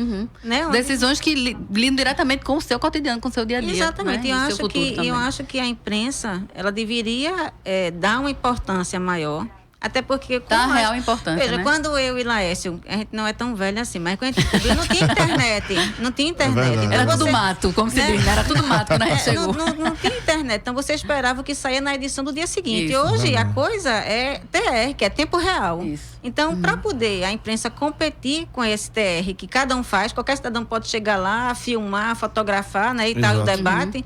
Speaker 4: Né?
Speaker 3: Decisões que lidam diretamente com o seu cotidiano, com o seu dia a dia.
Speaker 4: Exatamente.
Speaker 3: Né?
Speaker 4: Eu acho que a imprensa, ela deveria dar uma importância maior. Até porque...
Speaker 3: real importância,
Speaker 4: veja,
Speaker 3: né?
Speaker 4: Quando eu e Laércio, a gente não é tão velho assim, mas quando a gente descobriu, não tinha internet. Então
Speaker 3: era tudo mato, como se diz, era tudo mato quando a gente chegou.
Speaker 4: Não tinha internet, então você esperava o que saía na edição do dia seguinte.
Speaker 3: Isso,
Speaker 4: hoje a coisa é TR, que é tempo real.
Speaker 3: Isso.
Speaker 4: Então, para poder a imprensa competir com esse TR que cada um faz, qualquer cidadão pode chegar lá, filmar, fotografar, né, e tal, o debate...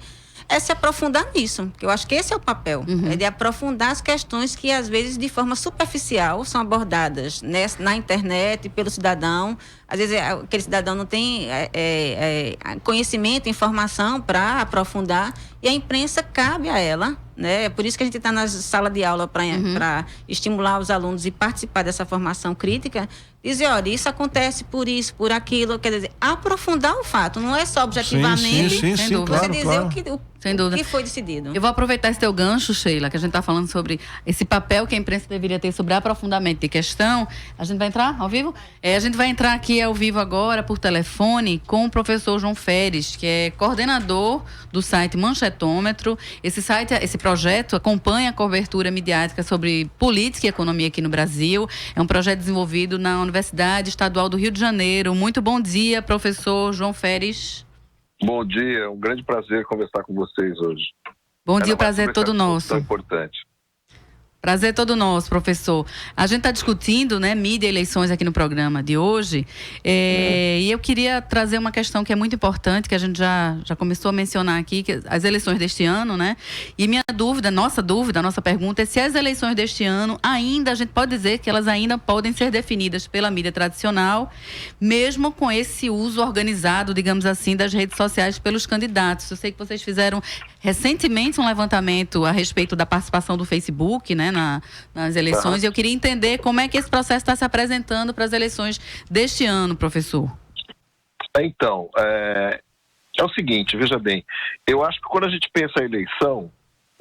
Speaker 4: é se aprofundar nisso, porque eu acho que esse é o papel, é de aprofundar as questões que às vezes de forma superficial são abordadas na internet pelo cidadão. Às vezes aquele cidadão não tem conhecimento, informação para aprofundar, e a imprensa cabe a ela, né? É por isso que a gente está na sala de aula para estimular os alunos e participar dessa formação crítica, dizer, olha, isso acontece por isso, por aquilo, quer dizer, aprofundar o fato, não é só objetivamente você dizer o que foi decidido.
Speaker 3: Eu vou aproveitar esse teu gancho, Sheila, que a gente está falando sobre esse papel que a imprensa deveria ter sobre aprofundamento de questão. A gente vai entrar ao vivo? A gente vai entrar aqui ao vivo agora por telefone com o professor João Feres, que é coordenador do site Manchetômetro. Esse projeto acompanha a cobertura midiática sobre política e economia aqui no Brasil. É um projeto desenvolvido na Universidade Estadual do Rio de Janeiro. Muito bom dia, professor João Feres.
Speaker 13: Bom dia, um grande prazer conversar com vocês hoje.
Speaker 3: Bom dia, o prazer é todo nosso.
Speaker 13: Tão importante.
Speaker 3: Prazer todo nosso, professor. A gente está discutindo, né, mídia e eleições aqui no programa de hoje. E eu queria trazer uma questão que é muito importante, que a gente já começou a mencionar aqui, que as eleições deste ano, né? E nossa pergunta é se as eleições deste ano a gente pode dizer que elas ainda podem ser definidas pela mídia tradicional, mesmo com esse uso organizado, digamos assim, das redes sociais pelos candidatos. Eu sei que vocês fizeram recentemente um levantamento a respeito da participação do Facebook, né, nas eleições, e eu queria entender como é que esse processo está se apresentando para as eleições deste ano, professor.
Speaker 13: Então, é o seguinte, veja bem, eu acho que quando a gente pensa a eleição,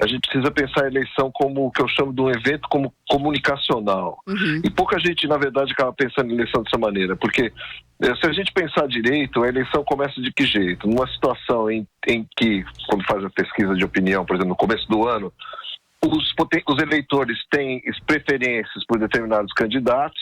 Speaker 13: a gente precisa pensar a eleição como o que eu chamo de um evento como comunicacional. E pouca gente, na verdade, acaba pensando em eleição dessa maneira, porque se a gente pensar direito, a eleição começa de que jeito? Numa situação em que, quando faz a pesquisa de opinião, por exemplo, no começo do ano, os eleitores têm preferências por determinados candidatos,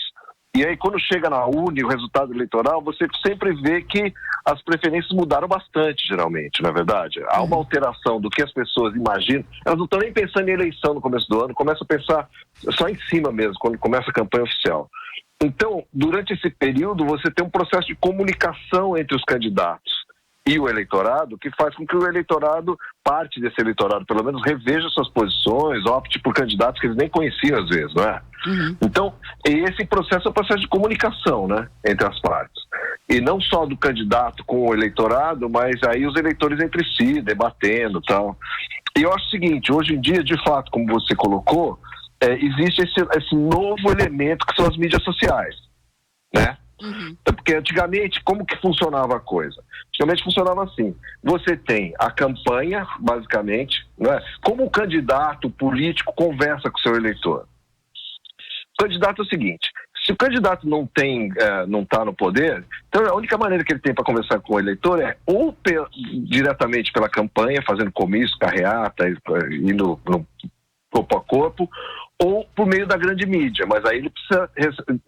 Speaker 13: e aí quando chega na urna, o resultado eleitoral, você sempre vê que as preferências mudaram bastante, geralmente, não é verdade? Há uma alteração do que as pessoas imaginam. Elas não estão nem pensando em eleição no começo do ano, começam a pensar só em cima mesmo, quando começa a campanha oficial. Então, durante esse período, você tem um processo de comunicação entre os candidatos e o eleitorado, que faz com que o eleitorado, parte desse eleitorado, pelo menos, reveja suas posições, opte por candidatos que eles nem conheciam, às vezes, não é? Então, esse processo é um processo de comunicação, né, entre as partes. E não só do candidato com o eleitorado, mas aí os eleitores entre si, debatendo e tal. E eu acho o seguinte, hoje em dia, de fato, como você colocou, existe esse novo elemento que são as mídias sociais, né? Porque antigamente, como que funcionava a coisa? Antigamente funcionava assim, você tem a campanha, basicamente, né? Como o candidato político conversa com o seu eleitor. O candidato é o seguinte, se o candidato não está no poder, então a única maneira que ele tem para conversar com o eleitor é ou diretamente pela campanha, fazendo comício, carreata, indo no corpo a corpo, ou por meio da grande mídia, mas aí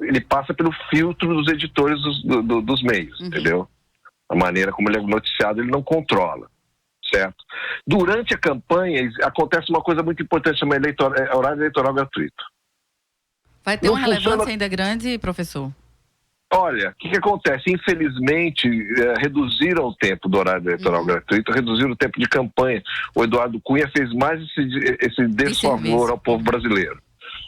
Speaker 13: ele passa pelo filtro dos editores dos meios, entendeu? A maneira como ele é noticiado, ele não controla, certo? Durante a campanha, acontece uma coisa muito importante, chama horário eleitoral gratuito.
Speaker 3: Vai ter uma relevância ainda grande, professor?
Speaker 13: Olha, o que acontece? Infelizmente, reduziram o tempo do horário eleitoral gratuito, reduziram o tempo de campanha. O Eduardo Cunha fez mais esse desfavor ao povo brasileiro,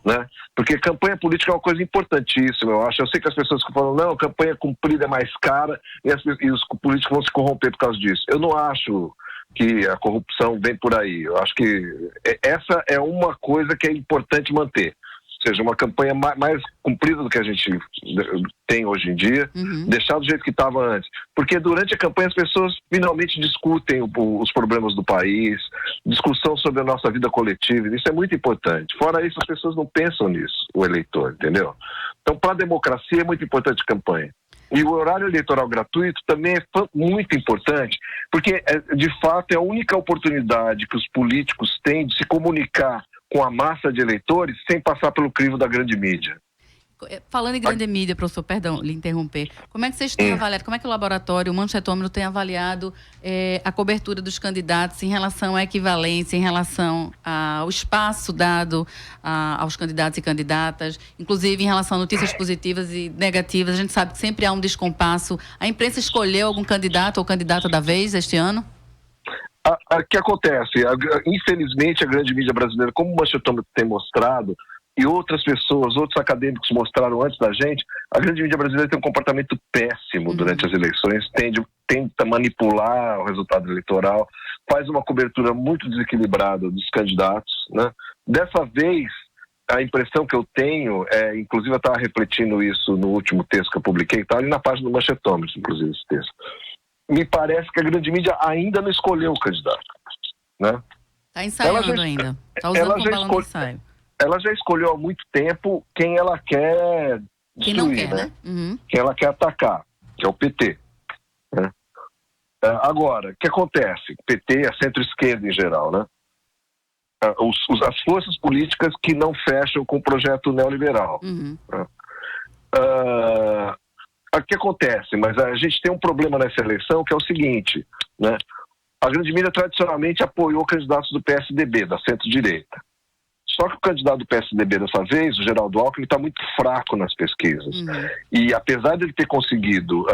Speaker 13: né? Porque campanha política é uma coisa importantíssima, eu acho. Eu sei que as pessoas que falam, não, a campanha cumprida é mais cara e os políticos vão se corromper por causa disso. Eu não acho que a corrupção vem por aí. Eu acho que essa é uma coisa que é importante manter. Ou seja, uma campanha mais cumprida do que a gente tem hoje em dia, deixar do jeito que estava antes. Porque durante a campanha as pessoas finalmente discutem os problemas do país, discussão sobre a nossa vida coletiva, isso é muito importante. Fora isso, as pessoas não pensam nisso, o eleitor, entendeu? Então, para a democracia é muito importante a campanha. E o horário eleitoral gratuito também é muito importante, porque, de fato, é a única oportunidade que os políticos têm de se comunicar com a massa de eleitores sem passar pelo crivo da grande mídia.
Speaker 3: Falando em grande mídia, professor, perdão, lhe interromper. Como é que vocês têm avaliado, como é que o laboratório, o Manchetômetro, tem avaliado a cobertura dos candidatos em relação à equivalência, em relação ao espaço dado aos candidatos e candidatas, inclusive em relação a notícias positivas e negativas? A gente sabe que sempre há um descompasso. A imprensa escolheu algum candidato ou candidata da vez este ano?
Speaker 13: O que acontece? Infelizmente, a grande mídia brasileira, como o Manchetômetro tem mostrado, e outras pessoas, outros acadêmicos mostraram antes da gente, a grande mídia brasileira tem um comportamento péssimo durante as eleições, tenta manipular o resultado eleitoral, faz uma cobertura muito desequilibrada dos candidatos, né? Dessa vez, a impressão que eu tenho, inclusive eu estava refletindo isso no último texto que eu publiquei, está ali na página do Manchetômetro, inclusive, esse texto. Me parece que a grande mídia ainda não escolheu o candidato, né?
Speaker 3: Está ensaiando ainda. Está usando como balão de ensaio.
Speaker 13: Ela já escolheu há muito tempo quem ela quer destruir,
Speaker 3: quem não quer, né?
Speaker 13: Quem ela quer atacar, que é o PT. Né? Agora, o que acontece? O PT é a centro-esquerda em geral, né? As forças políticas que não fecham com o projeto neoliberal. Né? O que acontece? Mas a gente tem um problema nessa eleição que é o seguinte, né? A grande mídia tradicionalmente apoiou candidatos do PSDB, da centro-direita. Só que o candidato do PSDB dessa vez, o Geraldo Alckmin, está muito fraco nas pesquisas. E apesar de ele ter conseguido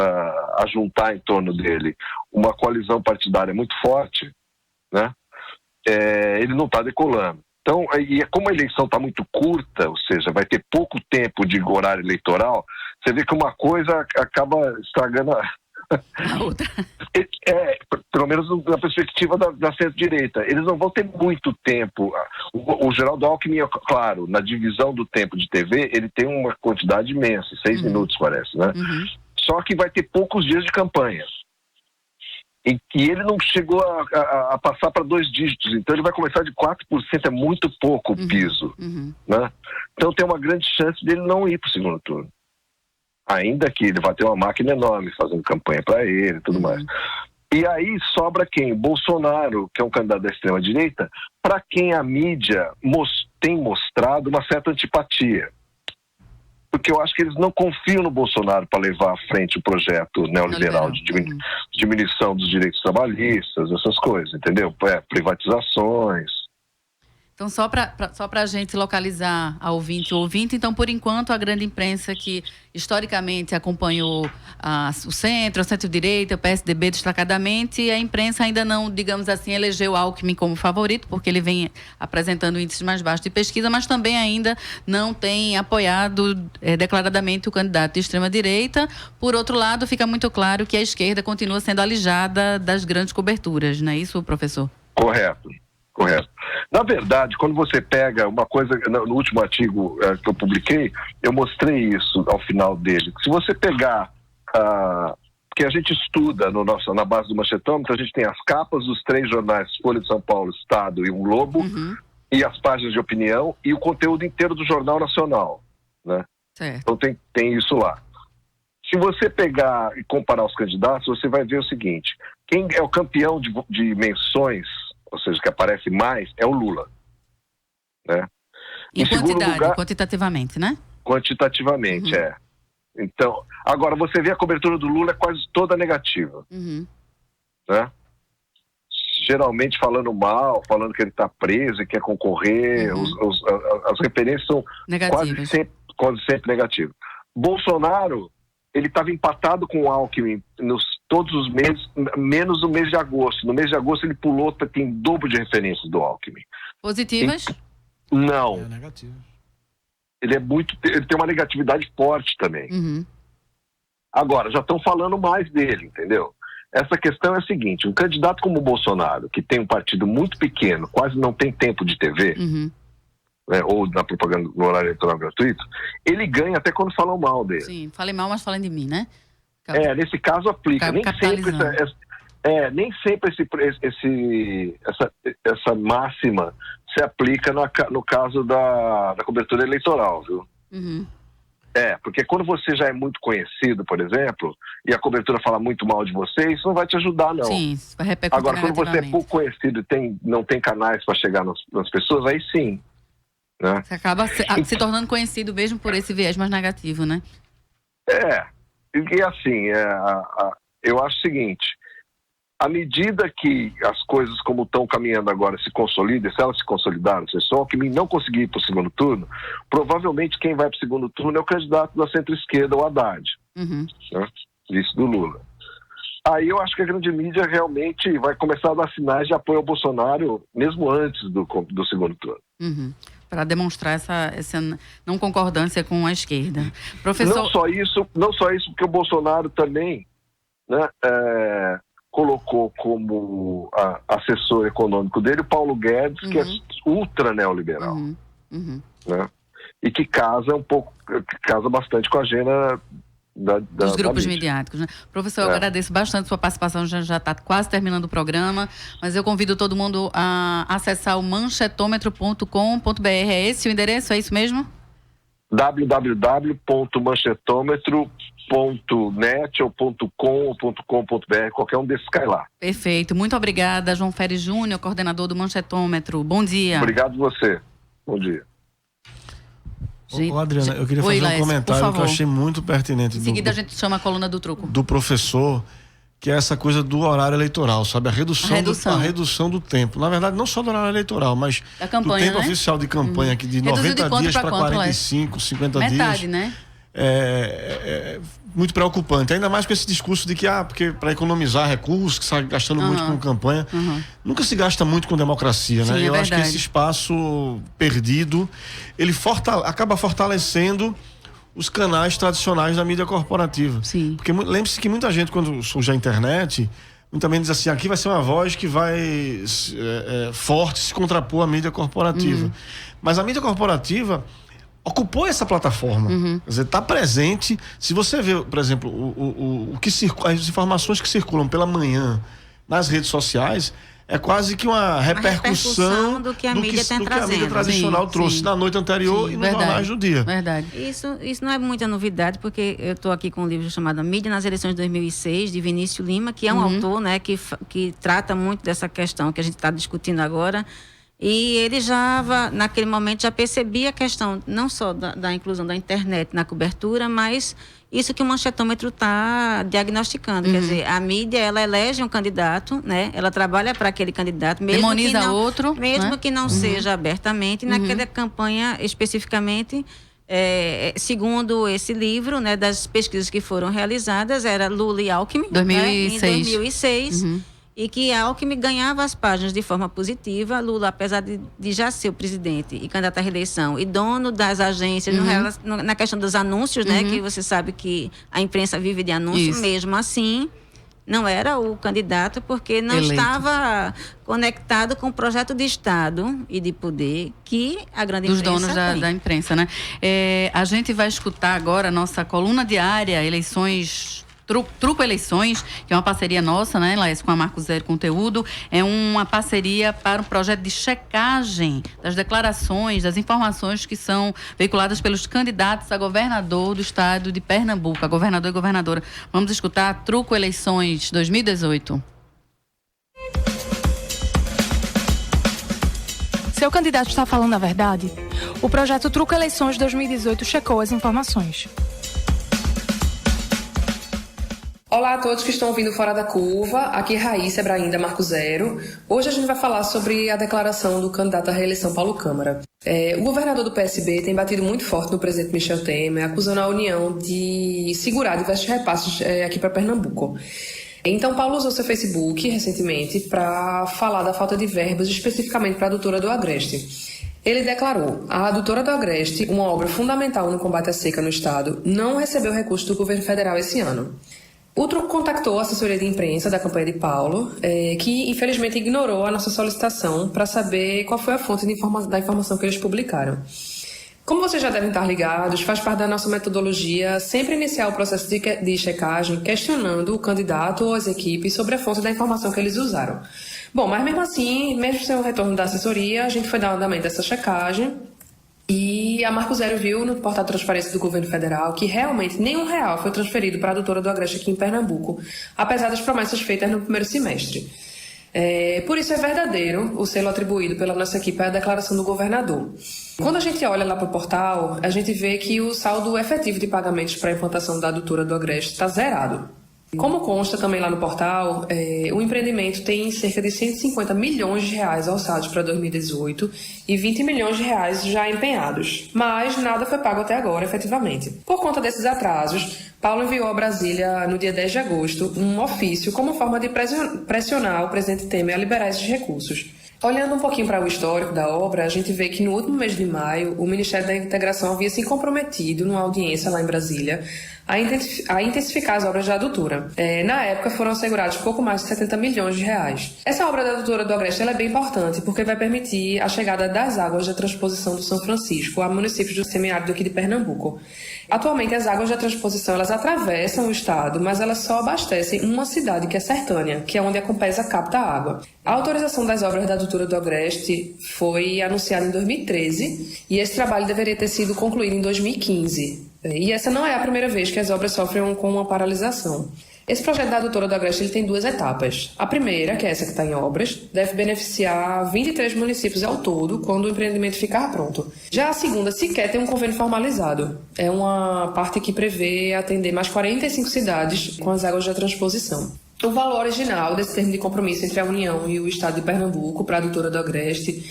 Speaker 13: ajuntar em torno dele uma coalizão partidária muito forte, né? Ele não está decolando. Então, como a eleição está muito curta, ou seja, vai ter pouco tempo de horário eleitoral, você vê que uma coisa acaba estragando a
Speaker 3: outra.
Speaker 13: Pelo menos na perspectiva da centro-direita. Eles não vão ter muito tempo. O Geraldo Alckmin, claro, na divisão do tempo de TV, ele tem uma quantidade imensa, 6 minutos parece, né? Só que vai ter poucos dias de campanha. E ele não chegou a passar para 2 dígitos, então ele vai começar de 4%, é muito pouco o piso, né? Então tem uma grande chance dele não ir para o segundo turno. Ainda que ele vai ter uma máquina enorme fazendo campanha para ele e tudo mais. E aí sobra quem? Bolsonaro, que é um candidato da extrema-direita, para quem a mídia tem mostrado uma certa antipatia. Porque eu acho que eles não confiam no Bolsonaro para levar à frente o projeto neoliberal de diminuição dos direitos trabalhistas, essas coisas, entendeu? Privatizações.
Speaker 3: Então, só para a gente localizar o ouvinte, então, por enquanto, a grande imprensa que historicamente acompanhou o centro-direita, o PSDB destacadamente, a imprensa ainda não, digamos assim, elegeu Alckmin como favorito, porque ele vem apresentando índices mais baixos de pesquisa, mas também ainda não tem apoiado declaradamente o candidato de extrema-direita. Por outro lado, fica muito claro que a esquerda continua sendo alijada das grandes coberturas, não é isso, professor?
Speaker 13: Correto. Na verdade, quando você pega uma coisa, no último artigo que eu publiquei, eu mostrei isso ao final dele. Se você pegar, que a gente estuda na base do Manchetômetro, a gente tem as capas dos 3 jornais, Folha de São Paulo, Estado e Um Globo, e as páginas de opinião e o conteúdo inteiro do Jornal Nacional, né? Então tem isso lá. Se você pegar e comparar os candidatos, você vai ver o seguinte: quem é o campeão de menções, ou seja, que aparece mais, é o Lula, né?
Speaker 3: Em quantidade, quantitativamente, né?
Speaker 13: Quantitativamente, Então, agora você vê a cobertura do Lula é quase toda negativa, né? Geralmente falando mal, falando que ele está preso e quer concorrer, as referências são quase sempre negativas. Bolsonaro, ele estava empatado com o Alckmin todos os meses, menos no mês de agosto. No mês de agosto ele pulou, tem dobro de referências do Alckmin.
Speaker 3: Positivas?
Speaker 13: Não.
Speaker 5: Negativo.
Speaker 13: Ele tem uma negatividade forte também. Agora, já estão falando mais dele, entendeu? Essa questão é a seguinte: um candidato como o Bolsonaro, que tem um partido muito pequeno, quase não tem tempo de TV, ou na propaganda no horário eleitoral gratuito, ele ganha até quando falam mal dele.
Speaker 3: Sim, falem mal, mas falem de mim, né?
Speaker 13: Nesse caso aplica. Nem sempre essa máxima se aplica no caso da cobertura eleitoral, viu? Porque quando você já é muito conhecido, por exemplo, e a cobertura fala muito mal de você, isso não vai te ajudar, não.
Speaker 3: Sim, isso vai repercutir.
Speaker 13: Agora, quando você é pouco conhecido e não tem canais para chegar nas pessoas, aí sim. Né?
Speaker 3: Você acaba se tornando conhecido mesmo por esse viés mais negativo, né?
Speaker 13: E assim, eu acho o seguinte: à medida que as coisas como estão caminhando agora se consolidam, se elas se consolidaram, se o Alckmin não conseguir ir para o segundo turno, provavelmente quem vai para o segundo turno é o candidato da centro-esquerda, o Haddad, né? Vice do Lula. Aí eu acho que a grande mídia realmente vai começar a dar sinais de apoio ao Bolsonaro, mesmo antes do segundo turno.
Speaker 3: Para demonstrar essa não concordância com a esquerda. Professor...
Speaker 13: Não só isso, porque o Bolsonaro também, né, colocou como assessor econômico dele o Paulo Guedes, que é ultra neoliberal, né, e que casa bastante com a agenda dos
Speaker 3: grupos midiáticos, né? Professor, eu agradeço bastante a sua participação, já está quase terminando o programa, mas eu convido todo mundo a acessar o manchetômetro.com.br. É esse o endereço? É isso mesmo?
Speaker 13: www.manchetômetro.net ou .com ou .com.br, qualquer um desses cai lá.
Speaker 3: Perfeito. Muito obrigada, João Férez Júnior, coordenador do Manchetômetro. Bom dia.
Speaker 13: Obrigado você. Bom dia.
Speaker 5: Adriana, eu queria fazer um comentário que eu achei muito pertinente.
Speaker 3: Em seguida a gente chama a coluna do truco.
Speaker 5: Do professor, que é essa coisa do horário eleitoral, sabe? A redução do tempo. Na verdade, não só do horário eleitoral, mas
Speaker 3: da campanha,
Speaker 5: do tempo oficial de campanha, que de 90 dias para 45, 50 dias.
Speaker 3: Metade, né?
Speaker 5: É muito preocupante, ainda mais com esse discurso de que porque para economizar recursos, que está gastando muito com campanha, nunca se gasta muito com democracia, né? Eu acho que esse espaço perdido, ele acaba fortalecendo os canais tradicionais da mídia corporativa.
Speaker 3: Sim.
Speaker 5: Porque lembre-se que muita gente, quando surge a internet, muita gente diz assim: aqui vai ser uma voz que vai forte se contrapor à mídia corporativa. Mas a mídia corporativa ocupou essa plataforma, quer dizer, está presente. Se você vê, por exemplo, as informações que circulam pela manhã nas redes sociais, é quase que uma repercussão
Speaker 4: do que a mídia está trazendo.
Speaker 5: Que a mídia tradicional trouxe na noite anterior e nos jornais do dia.
Speaker 3: Verdade.
Speaker 4: Isso não é muita novidade, porque eu estou aqui com um livro chamado Mídia nas Eleições de 2006, de Vinícius Lima, que é um autor, né, que trata muito dessa questão que a gente está discutindo agora. E ele naquele momento, já percebia a questão não só da inclusão da internet na cobertura, mas isso que o manchetômetro está diagnosticando. Quer dizer, a mídia, ela elege um candidato, né? Ela trabalha para aquele candidato, mesmo
Speaker 3: demoniza
Speaker 4: que não,
Speaker 3: outro,
Speaker 4: mesmo
Speaker 3: né?
Speaker 4: que não seja abertamente. Naquela campanha, especificamente, segundo esse livro, né, das pesquisas que foram realizadas, era Lula e Alckmin,
Speaker 3: 2006.
Speaker 4: Né, em 2006. E que Alckmin ganhava as páginas de forma positiva. Lula, apesar de já ser o presidente e candidato à reeleição e dono das agências, na questão dos anúncios, né, que você sabe que a imprensa vive de anúncios, mesmo assim, não era o candidato, porque não estava conectado com o projeto de Estado e de poder que a grande
Speaker 3: dos
Speaker 4: imprensa
Speaker 3: donos
Speaker 4: tem.
Speaker 3: da imprensa, né? A gente vai escutar agora a nossa coluna diária, eleições... Truco Eleições, que é uma parceria nossa, né, Laís, com a Marco Zero Conteúdo. É uma parceria para um projeto de checagem das declarações, das informações que são veiculadas pelos candidatos a governador do estado de Pernambuco, a governador e governadora. Vamos escutar Truco Eleições 2018.
Speaker 14: Seu candidato está falando a verdade? O projeto Truco Eleições 2018 checou as informações.
Speaker 15: Olá a todos que estão ouvindo Fora da Curva, aqui Raíssa Ebraim da Marco Zero. Hoje a gente vai falar sobre a declaração do candidato à reeleição Paulo Câmara. O governador do PSB tem batido muito forte no presidente Michel Temer, acusando a União de segurar diversos repasses aqui para Pernambuco. Então Paulo usou seu Facebook recentemente para falar da falta de verbas especificamente para a adutora do Agreste. Ele declarou: a adutora do Agreste, uma obra fundamental no combate à seca no estado, não recebeu recurso do governo federal esse ano. O Truco contactou a assessoria de imprensa da campanha de Paulo, que infelizmente ignorou a nossa solicitação para saber qual foi a fonte da informação que eles publicaram. Como vocês já devem estar ligados, faz parte da nossa metodologia sempre iniciar o processo de checagem questionando o candidato ou as equipes sobre a fonte da informação que eles usaram. Bom, mas mesmo assim, mesmo sem o retorno da assessoria, a gente foi dar andamento dessa checagem. E a Marco Zero viu no portal de transparência do governo federal que realmente nenhum real foi transferido para a adutora do Agreste aqui em Pernambuco, apesar das promessas feitas no primeiro semestre. Por isso é verdadeiro o selo atribuído pela nossa equipe à declaração do governador. Quando a gente olha lá para o portal, a gente vê que o saldo efetivo de pagamentos para a implantação da adutora do Agreste está zerado. Como consta também lá no portal, o empreendimento tem cerca de 150 milhões de reais orçados para 2018 e 20 milhões de reais já empenhados, mas nada foi pago até agora, efetivamente. Por conta desses atrasos, Paulo enviou a Brasília, no dia 10 de agosto, um ofício como forma de pressionar o presidente Temer a liberar esses recursos. Olhando um pouquinho para o histórico da obra, a gente vê que no último mês de maio, o Ministério da Integração havia se comprometido, numa audiência lá em Brasília, a intensificar as obras da adutora. Na época, foram assegurados pouco mais de 70 milhões de reais. Essa obra da adutora do Agreste ela é bem importante, porque vai permitir a chegada das águas da transposição do São Francisco a municípios do semiárido aqui de Pernambuco. Atualmente, as águas da transposição elas atravessam o estado, mas elas só abastecem uma cidade, que é Sertânia, que é onde a Compesa capta a água. A autorização das obras da adutora do Agreste foi anunciada em 2013 e esse trabalho deveria ter sido concluído em 2015. E essa não é a primeira vez que as obras sofrem com uma paralisação. Esse projeto da adutora do Agreste ele tem duas etapas. A primeira, que é essa que está em obras, deve beneficiar 23 municípios ao todo quando o empreendimento ficar pronto. Já a segunda sequer tem um convênio formalizado. É uma parte que prevê atender mais 45 cidades com as águas da transposição. O valor original desse termo de compromisso entre a União e o Estado de Pernambuco para a adutora do Agreste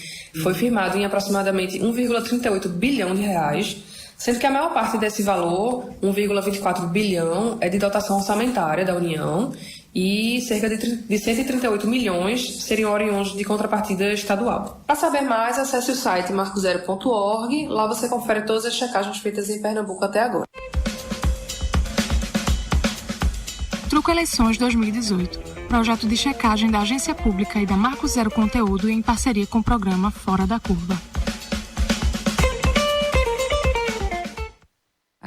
Speaker 15: foi firmado em aproximadamente 1,38 bilhão de reais, sendo que a maior parte desse valor, 1,24 bilhão, é de dotação orçamentária da União e cerca de 138 milhões seriam oriundos de contrapartida estadual. Para saber mais, acesse o site marcozero.org, lá você confere todas as checagens feitas em Pernambuco até agora.
Speaker 14: Truco Eleições 2018, projeto de checagem da Agência Pública e da Marco Zero Conteúdo em parceria com o programa Fora da Curva.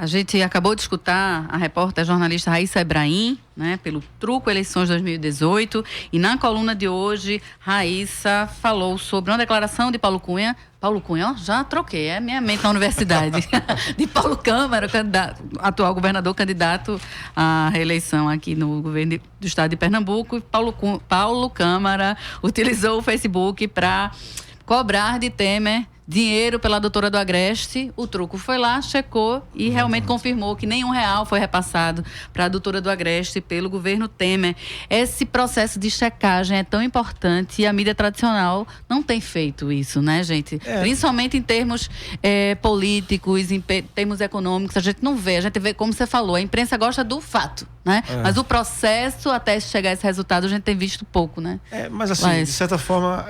Speaker 3: A gente acabou de escutar a repórter, a jornalista Raíssa Ebrahim, né, pelo Truco Eleições 2018. E na coluna de hoje, Raíssa falou sobre uma declaração de Paulo Cunha. Paulo Cunha, ó, já troquei, é minha mente na universidade. De Paulo Câmara, atual governador, candidato à reeleição aqui no governo do estado de Pernambuco. Paulo Câmara utilizou o Facebook para cobrar de Temer dinheiro pela doutora do Agreste. O Truco foi lá, checou e realmente confirmou que nenhum real foi repassado para a doutora do Agreste pelo governo Temer. Esse processo de checagem é tão importante e a mídia tradicional não tem feito isso, né, gente? Principalmente em termos políticos, em termos econômicos, a gente não vê. A gente vê, como você falou, a imprensa gosta do fato, né? Mas o processo até chegar a esse resultado a gente tem visto pouco, né?
Speaker 5: Mas assim, de certa forma,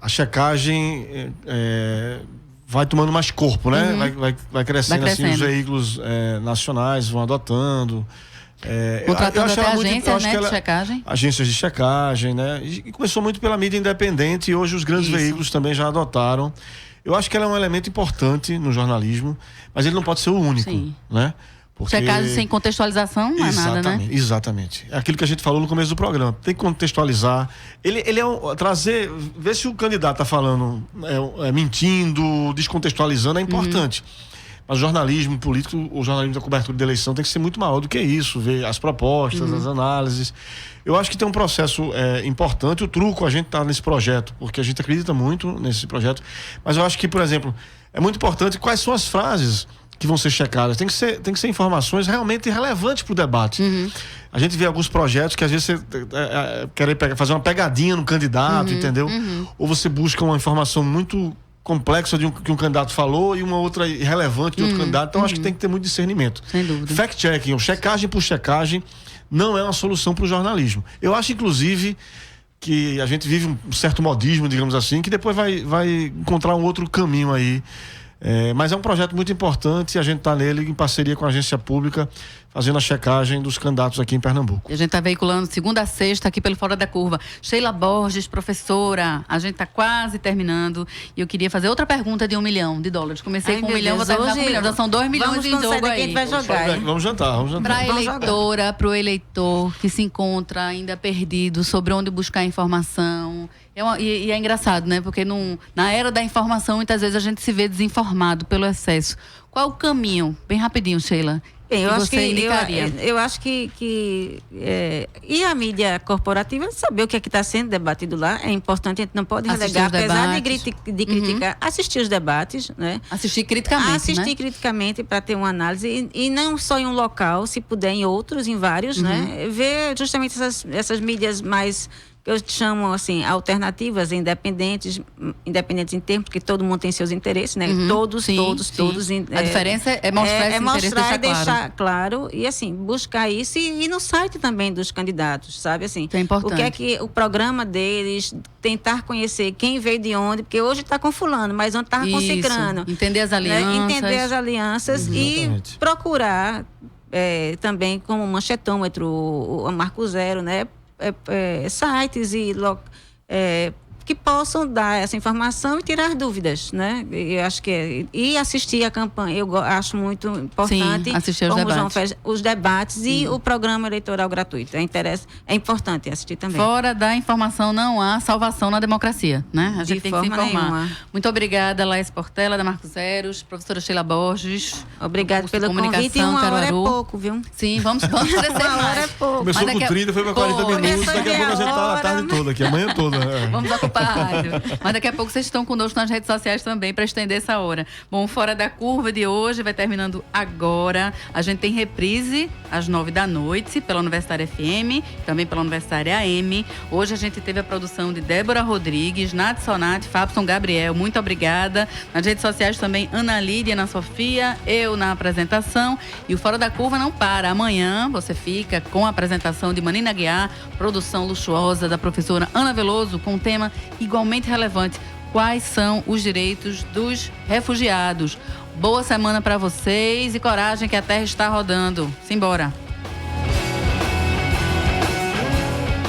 Speaker 5: a checagem vai tomando mais corpo, né? Vai crescendo, assim, os veículos nacionais vão adotando.
Speaker 3: Contratando até agências, né, de checagem.
Speaker 5: Agências de checagem, né? E começou muito pela mídia independente e hoje os grandes veículos também já adotaram. Eu acho que ela é um elemento importante no jornalismo, mas ele não pode ser o único, né? Porque...
Speaker 3: Checagem sem contextualização não é nada, né?
Speaker 5: Exatamente. É aquilo que a gente falou no começo do programa. Tem que contextualizar. Ele é trazer... Ver se o candidato está falando, mentindo, descontextualizando, é importante. Mas o jornalismo político, o jornalismo da cobertura de eleição tem que ser muito maior do que isso. Ver as propostas, as análises. Eu acho que tem um processo importante. O Truco, a gente está nesse projeto, porque a gente acredita muito nesse projeto. Mas eu acho que, por exemplo, é muito importante quais são as frases que vão ser checadas. Tem que ser informações realmente relevantes para o debate. A gente vê alguns projetos que às vezes você quer fazer uma pegadinha no candidato, entendeu? Ou você busca uma informação muito complexa que um candidato falou e uma outra irrelevante de outro candidato. Então acho que tem que ter muito discernimento.
Speaker 3: Sem dúvida.
Speaker 5: Fact-checking, ou checagem por checagem, não é uma solução para o jornalismo. Eu acho, inclusive, que a gente vive um certo modismo, digamos assim, que depois vai encontrar um outro caminho aí. Mas é um projeto muito importante e a gente está nele em parceria com a agência pública, fazendo a checagem dos candidatos aqui em Pernambuco.
Speaker 3: E a gente está veiculando segunda a sexta aqui pelo Fora da Curva. Sheila Borges, professora, a gente está quase terminando e eu queria fazer outra pergunta de $1 milhão. Comecei com $1 milhão, vou terminar com $1 milhão. Já são 2 milhões em jogo aí.
Speaker 4: Vai jogar,
Speaker 5: vamos jantar.
Speaker 3: Para a eleitora, para o eleitor que se encontra ainda perdido sobre onde buscar informação. E é engraçado, né? Porque na era da informação, muitas vezes a gente se vê desinformado pelo excesso. Qual o caminho? Bem rapidinho, Sheila.
Speaker 4: Eu acho que e a mídia corporativa, saber o que é que está sendo debatido lá é importante. A gente não pode relegar, apesar de criticar, assistir os debates, né?
Speaker 3: Assistir criticamente,
Speaker 4: para ter uma análise e não só em um local, se puder em outros, em vários, né? Ver justamente essas mídias mais, que eu chamo assim, alternativas, independentes em termos, porque todo mundo tem seus interesses, né? Todos.
Speaker 3: A diferença é mostrar esse interesse
Speaker 4: e deixar claro. E assim, buscar isso e no site também dos candidatos, sabe? Assim,
Speaker 3: é importante.
Speaker 4: O que é que o programa deles, tentar conhecer quem veio de onde, porque hoje está com fulano, mas onde estava com cicrano.
Speaker 3: Entender as alianças.
Speaker 4: Né? Entender as alianças e procurar também como manchetômetro, o Marco Zero, né? Sites que possam dar essa informação e tirar dúvidas, né? Eu acho que e assistir a campanha, eu acho muito importante.
Speaker 3: Sim, assistir os debates.
Speaker 4: João fez, os debates e o programa eleitoral gratuito. É importante assistir também.
Speaker 3: Fora da informação não há salvação na democracia, né? A gente tem que se informar.
Speaker 4: Nenhuma.
Speaker 3: Muito obrigada, Laís Portela, da Marco Zeros, professora Sheila Borges.
Speaker 4: Obrigada pelo convite. Uma hora é pouco, viu?
Speaker 3: Sim, vamos crescer mais.
Speaker 4: Uma hora é pouco.
Speaker 5: Começou com 30, foi para 40 minutos. Daqui a pouco a gente tá a tarde toda aqui, amanhã toda.
Speaker 3: Vamos ocupar a rádio. Mas daqui a pouco vocês estão conosco nas redes sociais também para estender essa hora. Bom, Fora da Curva de hoje vai terminando agora. A gente tem reprise às 9h pela Universitária FM, também pela Universitária AM. Hoje a gente teve a produção de Débora Rodrigues, Nath Sonati, Fabson Gabriel. Muito obrigada. Nas redes sociais também Ana Lídia, Ana Sofia, eu na apresentação. E o Fora da Curva não para. Amanhã você fica com a apresentação de Manina Guiar, produção luxuosa da professora Ana Veloso, com um tema igualmente relevante: quais são os direitos dos refugiados. Boa semana para vocês e coragem, que a terra está rodando. Simbora.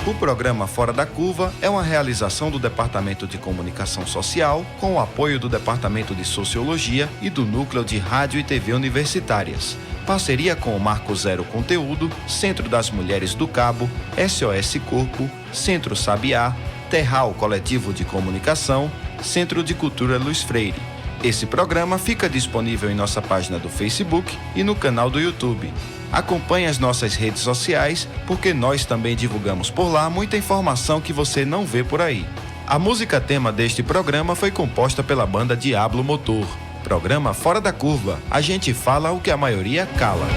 Speaker 2: O programa Fora da Curva é uma realização do Departamento de Comunicação Social com o apoio do Departamento de Sociologia e do Núcleo de Rádio e TV Universitárias. Parceria com o Marco Zero Conteúdo, Centro das Mulheres do Cabo, SOS Corpo, Centro Sabiá, Terral Coletivo de Comunicação, Centro de Cultura Luiz Freire. Esse programa fica disponível em nossa página do Facebook e no canal do YouTube. Acompanhe as nossas redes sociais, porque nós também divulgamos por lá muita informação que você não vê por aí. A música tema deste programa foi composta pela banda Diablo Motor. Programa Fora da Curva. A gente fala o que a maioria cala.